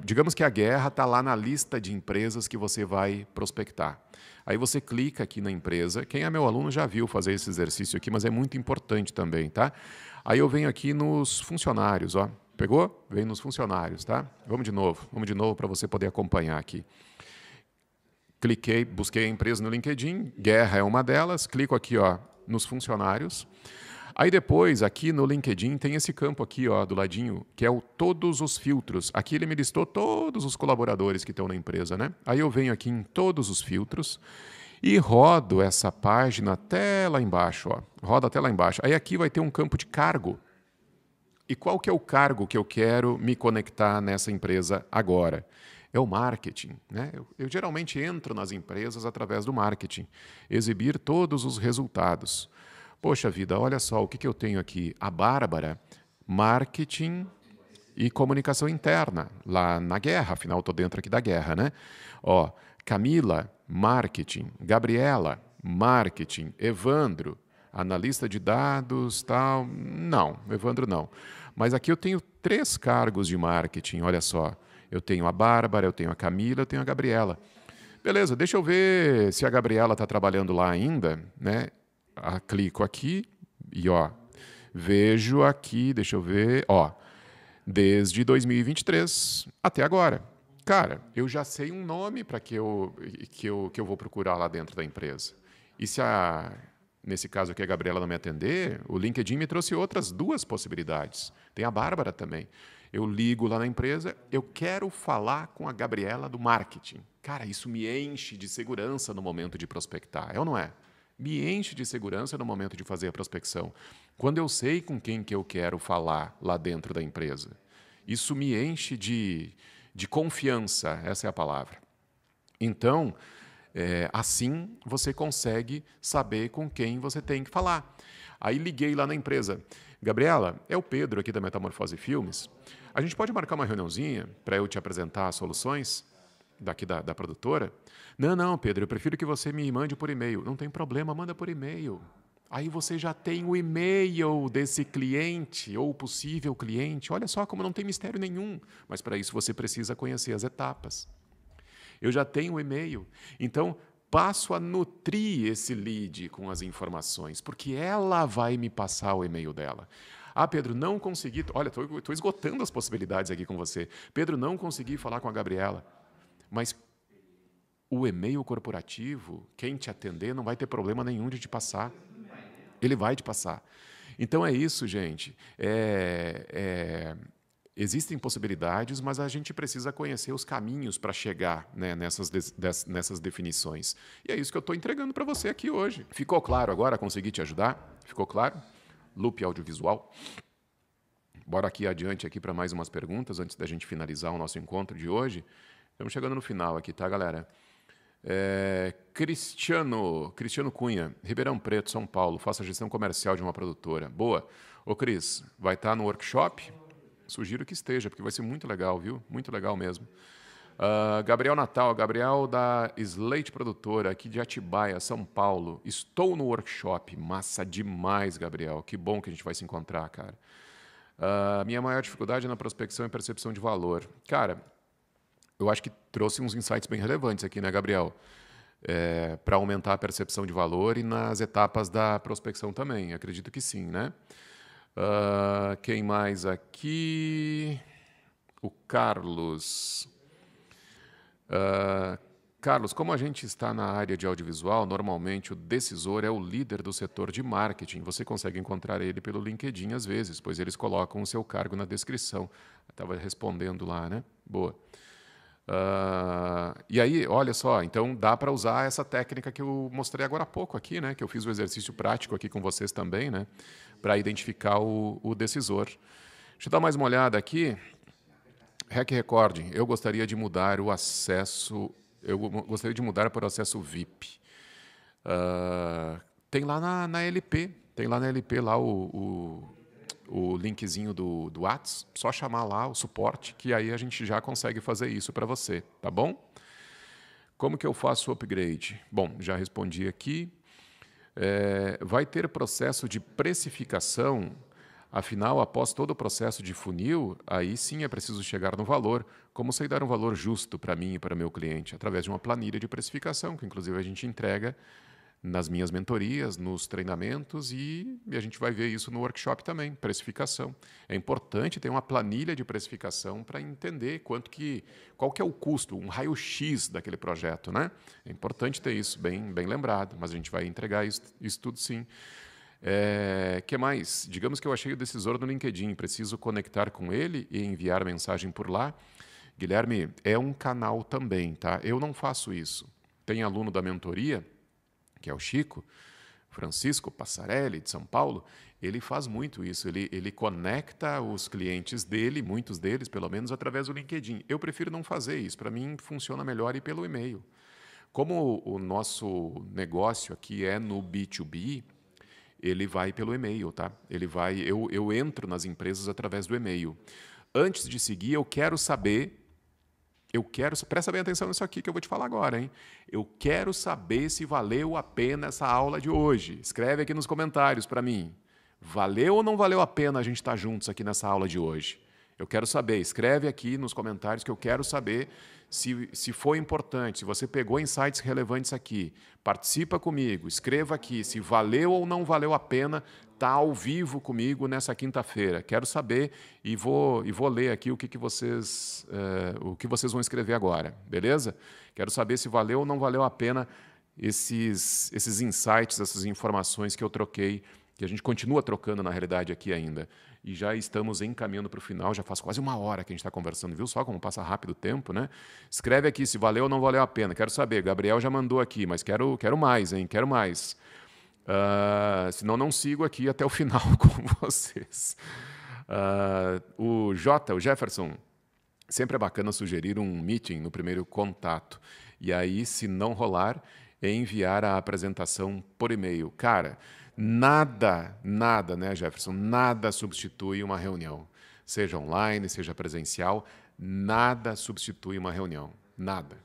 Digamos que a Guerra está lá na lista de empresas que você vai prospectar. Aí você clica aqui na empresa. Quem é meu aluno já viu fazer esse exercício aqui, mas é muito importante também, tá? Aí eu venho aqui nos funcionários, ó. Pegou? Vem nos funcionários, tá? Vamos de novo para você poder acompanhar aqui. Cliquei, busquei a empresa no LinkedIn, Guerra é uma delas, clico aqui, ó, nos funcionários. Aí depois, aqui no LinkedIn, tem esse campo aqui, ó, do ladinho, que é o todos os filtros. Aqui ele me listou todos os colaboradores que estão na empresa, né? Aí eu venho aqui em todos os filtros e rodo essa página até lá embaixo, ó. Roda até lá embaixo. Aí aqui vai ter um campo de cargo. E qual que é o cargo que eu quero me conectar nessa empresa agora? É o marketing, né? Eu geralmente entro nas empresas através do marketing, exibir todos os resultados. Poxa vida, olha só o que eu tenho aqui. A Bárbara, marketing e comunicação interna, lá na Guerra, afinal estou dentro aqui da Guerra, né? Ó, Camila, marketing. Gabriela, marketing. Evandro, analista de dados, tal. Não, Evandro não. Mas aqui eu tenho 3 cargos de marketing, olha só. Eu tenho a Bárbara, eu tenho a Camila, eu tenho a Gabriela. Beleza, deixa eu ver se a Gabriela está trabalhando lá ainda, né? Clico aqui e ó, vejo aqui, deixa eu ver, ó, desde 2023 até agora. Cara, eu já sei um nome para que eu vou procurar lá dentro da empresa. E se nesse caso aqui a Gabriela não me atender, o LinkedIn me trouxe outras 2 possibilidades. Tem a Bárbara também. Eu ligo lá na empresa, eu quero falar com a Gabriela do marketing. Cara, isso me enche de segurança no momento de prospectar, é ou não é? Me enche de segurança no momento de fazer a prospecção. Quando eu sei com quem que eu quero falar lá dentro da empresa. Isso me enche de confiança, essa é a palavra. Então, assim você consegue saber com quem você tem que falar. Aí liguei lá na empresa. Gabriela, é o Pedro aqui da Metamorfose Filmes. A gente pode marcar uma reuniãozinha para eu te apresentar as soluções daqui da produtora? Não, Pedro, eu prefiro que você me mande por e-mail. Não tem problema, manda por e-mail. Aí você já tem o e-mail desse cliente ou possível cliente. Olha só como não tem mistério nenhum. Mas para isso você precisa conhecer as etapas. Eu já tenho o e-mail. Então, passo a nutrir esse lead com as informações, porque ela vai me passar o e-mail dela. Ah, Pedro, não consegui... Olha, estou esgotando as possibilidades aqui com você. Pedro, não consegui falar com a Gabriela. Mas o e-mail corporativo, quem te atender, não vai ter problema nenhum de te passar. Ele vai te passar. Então é isso, gente. Existem possibilidades, mas a gente precisa conhecer os caminhos para chegar, né, nessas definições. E é isso que eu estou entregando para você aqui hoje. Ficou claro agora? Consegui te ajudar? Ficou claro? Loop Audiovisual. Bora aqui adiante aqui para mais umas perguntas antes da gente finalizar o nosso encontro de hoje. Estamos chegando no final aqui, tá, galera? Cristiano Cunha, Ribeirão Preto, São Paulo, faça gestão comercial de uma produtora. Boa. Ô, Cris, vai estar no workshop? Sugiro que esteja, porque vai ser muito legal, viu? Muito legal mesmo. Gabriel Natal, Gabriel da Slate Produtora, aqui de Atibaia, São Paulo. Estou no workshop. Massa demais, Gabriel. Que bom que a gente vai se encontrar, cara. Minha maior dificuldade é na prospecção e percepção de valor. Cara, eu acho que trouxe uns insights bem relevantes aqui, né, Gabriel? Para aumentar a percepção de valor e nas etapas da prospecção também. Acredito que sim, né? Quem mais aqui? O Carlos. Carlos, como a gente está na área de audiovisual, normalmente o decisor é o líder do setor de marketing. Você consegue encontrar ele pelo LinkedIn às vezes, pois eles colocam o seu cargo na descrição. Estava respondendo lá, né? Boa. E aí, olha só, então dá para usar essa técnica que eu mostrei agora há pouco aqui, né? Que eu fiz o exercício prático aqui com vocês também, né? Para identificar o decisor. Deixa eu dar mais uma olhada aqui. Hack Recording, eu gostaria de mudar o acesso, eu gostaria de mudar para o acesso VIP. Tem lá na LP, tem lá na LP lá o linkzinho do WhatsApp, só chamar lá o suporte, que aí a gente já consegue fazer isso para você, tá bom? Como que eu faço o upgrade? Bom, já respondi aqui. Vai ter processo de precificação. Afinal, após todo o processo de funil, aí sim é preciso chegar no valor. Como sei dar um valor justo para mim e para meu cliente? Através de uma planilha de precificação, que inclusive a gente entrega nas minhas mentorias, nos treinamentos e a gente vai ver isso no workshop também, precificação. É importante ter uma planilha de precificação para entender qual que é o custo, um raio-x daquele projeto, né? É importante ter isso bem lembrado, mas a gente vai entregar isso tudo sim. Que mais? Digamos que eu achei o decisor no LinkedIn, preciso conectar com ele e enviar mensagem por lá. Guilherme, é um canal também, tá? Eu não faço isso. Tem aluno da mentoria, que é o Chico, Francisco Passarelli, de São Paulo, ele faz muito isso. Ele conecta os clientes dele, muitos deles, pelo menos, através do LinkedIn. Eu prefiro não fazer isso. Para mim, funciona melhor ir pelo e-mail. Como o nosso negócio aqui é no B2B, ele vai pelo e-mail, tá? Eu entro nas empresas através do e-mail. Antes de seguir, presta bem atenção nisso aqui que eu vou te falar agora, hein? Eu quero saber se valeu a pena essa aula de hoje. Escreve aqui nos comentários para mim. Valeu ou não valeu a pena a gente estar juntos aqui nessa aula de hoje? Eu quero saber. Escreve aqui nos comentários que eu quero saber se foi importante, se você pegou insights relevantes aqui. Participa comigo, escreva aqui se valeu ou não valeu a pena estar ao vivo comigo nessa quinta-feira. Quero saber e vou ler aqui o que vocês vão escrever agora, beleza? Quero saber se valeu ou não valeu a pena esses insights, essas informações que eu troquei, que a gente continua trocando na realidade aqui ainda. E já estamos encaminhando para o final, já faz quase uma hora que a gente está conversando, viu só como passa rápido o tempo, né? Escreve aqui se valeu ou não valeu a pena, quero saber. Gabriel já mandou aqui, mas quero mais, hein? Quero mais. Senão não sigo aqui até o final com vocês. O Jefferson, sempre é bacana sugerir um meeting no primeiro contato. E aí, se não rolar, enviar a apresentação por e-mail. Cara, nada, né, Jefferson? Nada substitui uma reunião. Seja online, seja presencial, nada substitui uma reunião. Nada.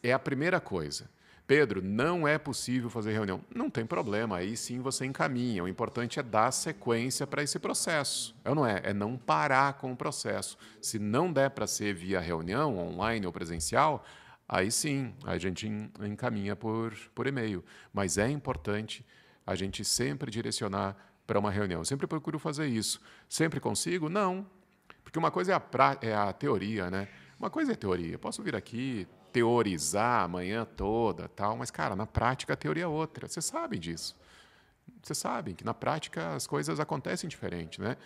É a primeira coisa. Pedro, não é possível fazer reunião. Não tem problema, aí sim você encaminha. O importante é dar sequência para esse processo. Não é? É não parar com o processo. Se não der para ser via reunião, online ou presencial, aí sim a gente encaminha por e-mail. Mas é importante a gente sempre direcionar para uma reunião. Eu sempre procuro fazer isso. Sempre consigo? Não. Porque uma coisa é a teoria, né? Uma coisa é teoria. Eu posso vir aqui teorizar a manhã toda, tal, mas, cara, na prática a teoria é outra. Vocês sabem disso. Vocês sabem que na prática as coisas acontecem diferente, né?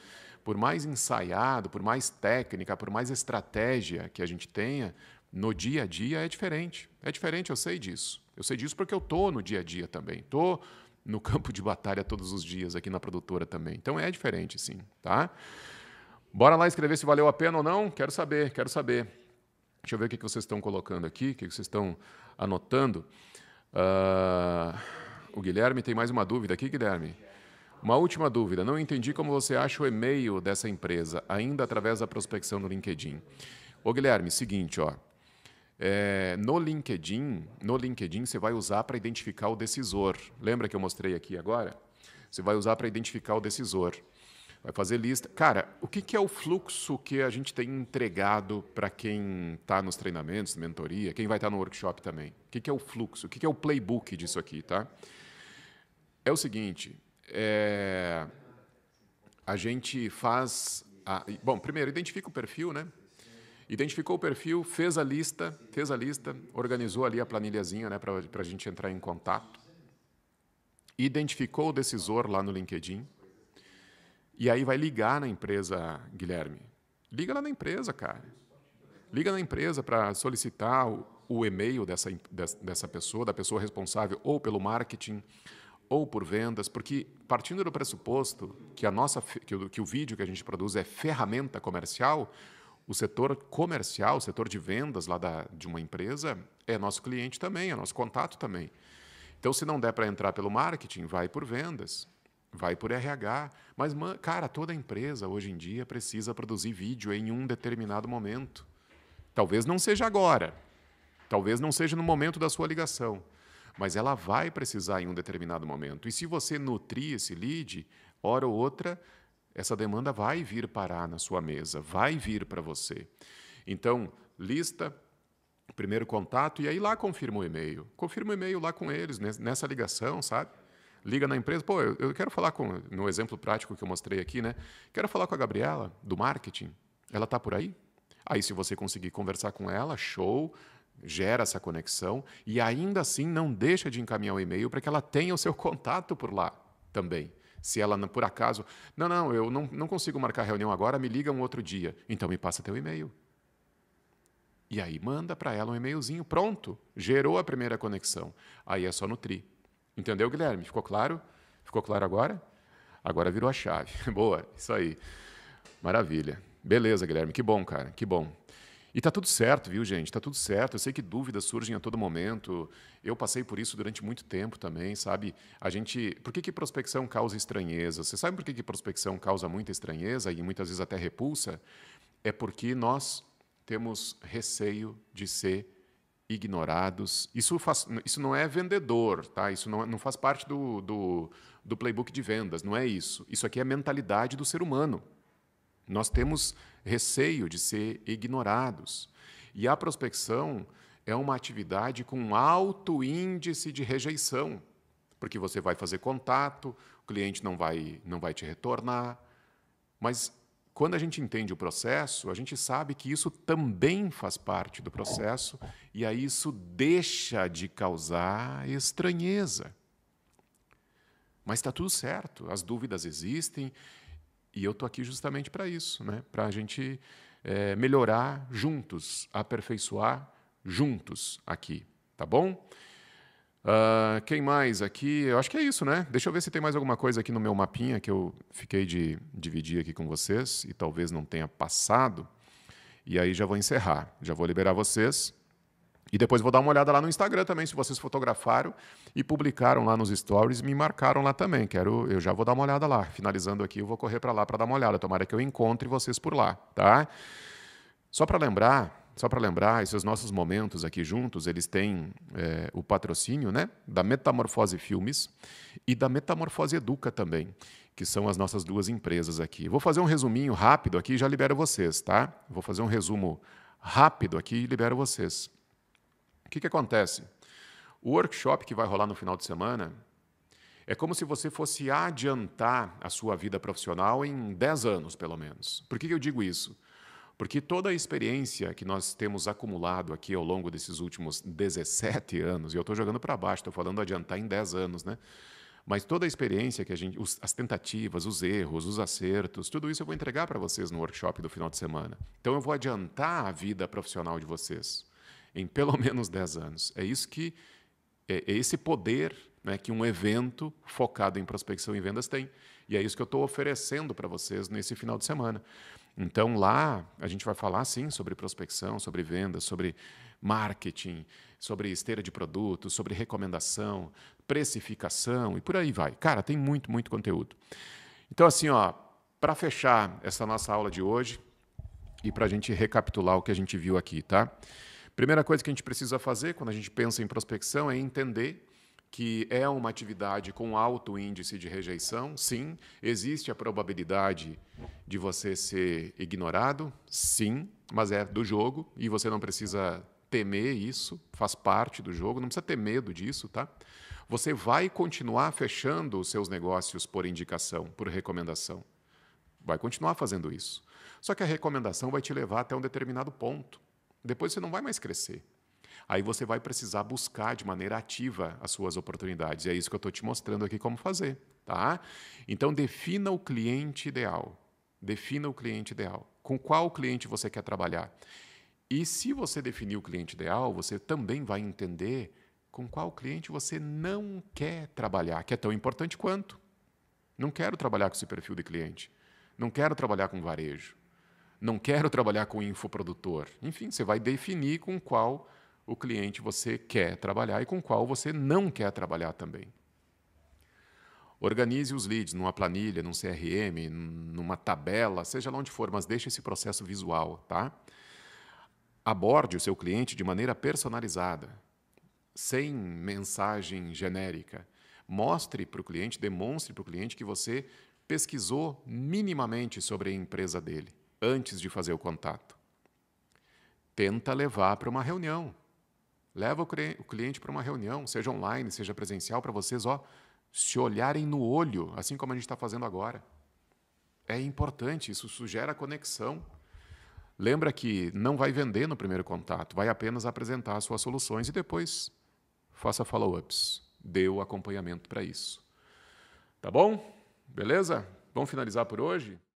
Por mais ensaiado, por mais técnica, por mais estratégia que a gente tenha, no dia a dia é diferente. É diferente, eu sei disso. Eu sei disso porque eu estou no dia a dia também. Estou no campo de batalha todos os dias aqui na produtora também. Então é diferente, sim, tá? Bora lá escrever se valeu a pena ou não? Quero saber, quero saber. Deixa eu ver o que vocês estão colocando aqui, o que vocês estão anotando. O Guilherme tem mais uma dúvida aqui, Guilherme. Uma última dúvida. Não entendi como você acha o e-mail dessa empresa, ainda através da prospecção no LinkedIn. Ô, Guilherme, seguinte, ó. No LinkedIn você vai usar para identificar o decisor. Lembra que eu mostrei aqui agora? Você vai usar para identificar o decisor. Vai fazer lista. Cara, o que é o fluxo que a gente tem entregado para quem está nos treinamentos, mentoria, quem vai estar no workshop também? O que é o fluxo? O que é o playbook disso aqui, tá? É o seguinte, a gente faz... Bom, primeiro, identifica o perfil, né? Identificou o perfil, fez a lista, organizou ali a planilhazinha, né, para a gente entrar em contato. Identificou o decisor lá no LinkedIn. E aí vai ligar na empresa, Guilherme. Liga lá na empresa, cara. Liga na empresa para solicitar o e-mail dessa pessoa, da pessoa responsável ou pelo marketing ou por vendas, porque partindo do pressuposto que o vídeo que a gente produz é ferramenta comercial, o setor comercial, o setor de vendas lá de uma empresa é nosso cliente também, é nosso contato também. Então, se não der para entrar pelo marketing, vai por vendas. Vai por RH. Mas, cara, toda empresa hoje em dia precisa produzir vídeo em um determinado momento. Talvez não seja agora. Talvez não seja no momento da sua ligação. Mas ela vai precisar em um determinado momento. E se você nutrir esse lead, hora ou outra, essa demanda vai vir parar na sua mesa, vai vir para você. Então, lista, primeiro contato, e aí lá confirma o e-mail. Confirma o e-mail lá com eles, nessa ligação, sabe? Liga na empresa, pô, eu quero falar no exemplo prático que eu mostrei aqui, né? Quero falar com a Gabriela, do marketing. Ela está por aí? Aí, se você conseguir conversar com ela, show, gera essa conexão e ainda assim não deixa de encaminhar o e-mail para que ela tenha o seu contato por lá também. Se ela, por acaso, eu não consigo marcar reunião agora, me liga um outro dia. Então, me passa teu e-mail. E aí, manda para ela um e-mailzinho, pronto, gerou a primeira conexão. Aí é só nutrir. Entendeu, Guilherme? Ficou claro? Ficou claro agora? Agora virou a chave. Boa, isso aí. Maravilha. Beleza, Guilherme. Que bom, cara. Que bom. E tá tudo certo, viu, gente? Tá tudo certo. Eu sei que dúvidas surgem a todo momento. Eu passei por isso durante muito tempo também, sabe? Por que prospecção causa estranheza? Você sabe por que prospecção causa muita estranheza e muitas vezes até repulsa? É porque nós temos receio de ser ignorados. Isso não é vendedor, tá? Isso não faz parte do playbook de vendas, não é isso. Isso aqui é a mentalidade do ser humano. Nós temos receio de ser ignorados. E a prospecção é uma atividade com alto índice de rejeição, porque você vai fazer contato, o cliente não vai te retornar. Mas quando a gente entende o processo, a gente sabe que isso também faz parte do processo e aí isso deixa de causar estranheza. Mas está tudo certo, as dúvidas existem e eu estou aqui justamente para isso, né? Para a gente melhorar juntos, aperfeiçoar juntos aqui, tá bom? Quem mais aqui? Eu acho que é isso, né? Deixa eu ver se tem mais alguma coisa aqui no meu mapinha que eu fiquei de dividir aqui com vocês e talvez não tenha passado. E aí já vou encerrar, já vou liberar vocês. E depois vou dar uma olhada lá no Instagram também, se vocês fotografaram e publicaram lá nos stories, me marcaram lá também. Eu já vou dar uma olhada lá. Finalizando aqui, eu vou correr para lá para dar uma olhada. Tomara que eu encontre vocês por lá, tá? Só para lembrar, esses nossos momentos aqui juntos, eles têm o patrocínio, né, da Metamorfose Filmes e da Metamorfose Educa também, que são as nossas duas empresas aqui. Vou fazer um resuminho rápido aqui e já libero vocês, tá? Vou fazer um resumo rápido aqui e libero vocês. O que acontece? O workshop que vai rolar no final de semana é como se você fosse adiantar a sua vida profissional em 10 anos, pelo menos. Por que eu digo isso? Porque toda a experiência que nós temos acumulado aqui ao longo desses últimos 17 anos, e eu estou jogando para baixo, estou falando adiantar em 10 anos, né? Mas toda a experiência que as tentativas, os erros, os acertos, tudo isso eu vou entregar para vocês no workshop do final de semana. Então eu vou adiantar a vida profissional de vocês em pelo menos 10 anos. É isso que é esse poder, né, que um evento focado em prospecção e vendas tem. E é isso que eu estou oferecendo para vocês nesse final de semana. Então lá a gente vai falar sim sobre prospecção, sobre vendas, sobre marketing, sobre esteira de produtos, sobre recomendação, precificação e por aí vai. Cara, tem muito, muito conteúdo. Então assim, ó, para fechar essa nossa aula de hoje e para a gente recapitular o que a gente viu aqui, tá? Primeira coisa que a gente precisa fazer quando a gente pensa em prospecção é entender que é uma atividade com alto índice de rejeição. Sim, existe a probabilidade de você ser ignorado, sim, mas é do jogo e você não precisa temer isso, faz parte do jogo, não precisa ter medo disso, tá? Você vai continuar fechando os seus negócios por indicação, por recomendação. Vai continuar fazendo isso. Só que a recomendação vai te levar até um determinado ponto. Depois você não vai mais crescer. Aí você vai precisar buscar de maneira ativa as suas oportunidades. E é isso que eu estou te mostrando aqui como fazer. Tá? Então, defina o cliente ideal. Defina o cliente ideal. Com qual cliente você quer trabalhar? E se você definir o cliente ideal, você também vai entender com qual cliente você não quer trabalhar, que é tão importante quanto. Não quero trabalhar com esse perfil de cliente. Não quero trabalhar com varejo. Não quero trabalhar com infoprodutor. Enfim, você vai definir com qual o cliente você quer trabalhar e com qual você não quer trabalhar também. Organize os leads numa planilha, num CRM, numa tabela, seja lá onde for, mas deixe esse processo visual, tá? Aborde o seu cliente de maneira personalizada, sem mensagem genérica. Mostre para o cliente, demonstre para o cliente que você pesquisou minimamente sobre a empresa dele antes de fazer o contato. Tenta levar para uma reunião. Leva o cliente para uma reunião, seja online, seja presencial, para vocês se olharem no olho, assim como a gente está fazendo agora. É importante, isso gera conexão. Lembra que não vai vender no primeiro contato, vai apenas apresentar as suas soluções e depois faça follow-ups, dê o acompanhamento para isso. Tá bom? Beleza? Vamos finalizar por hoje?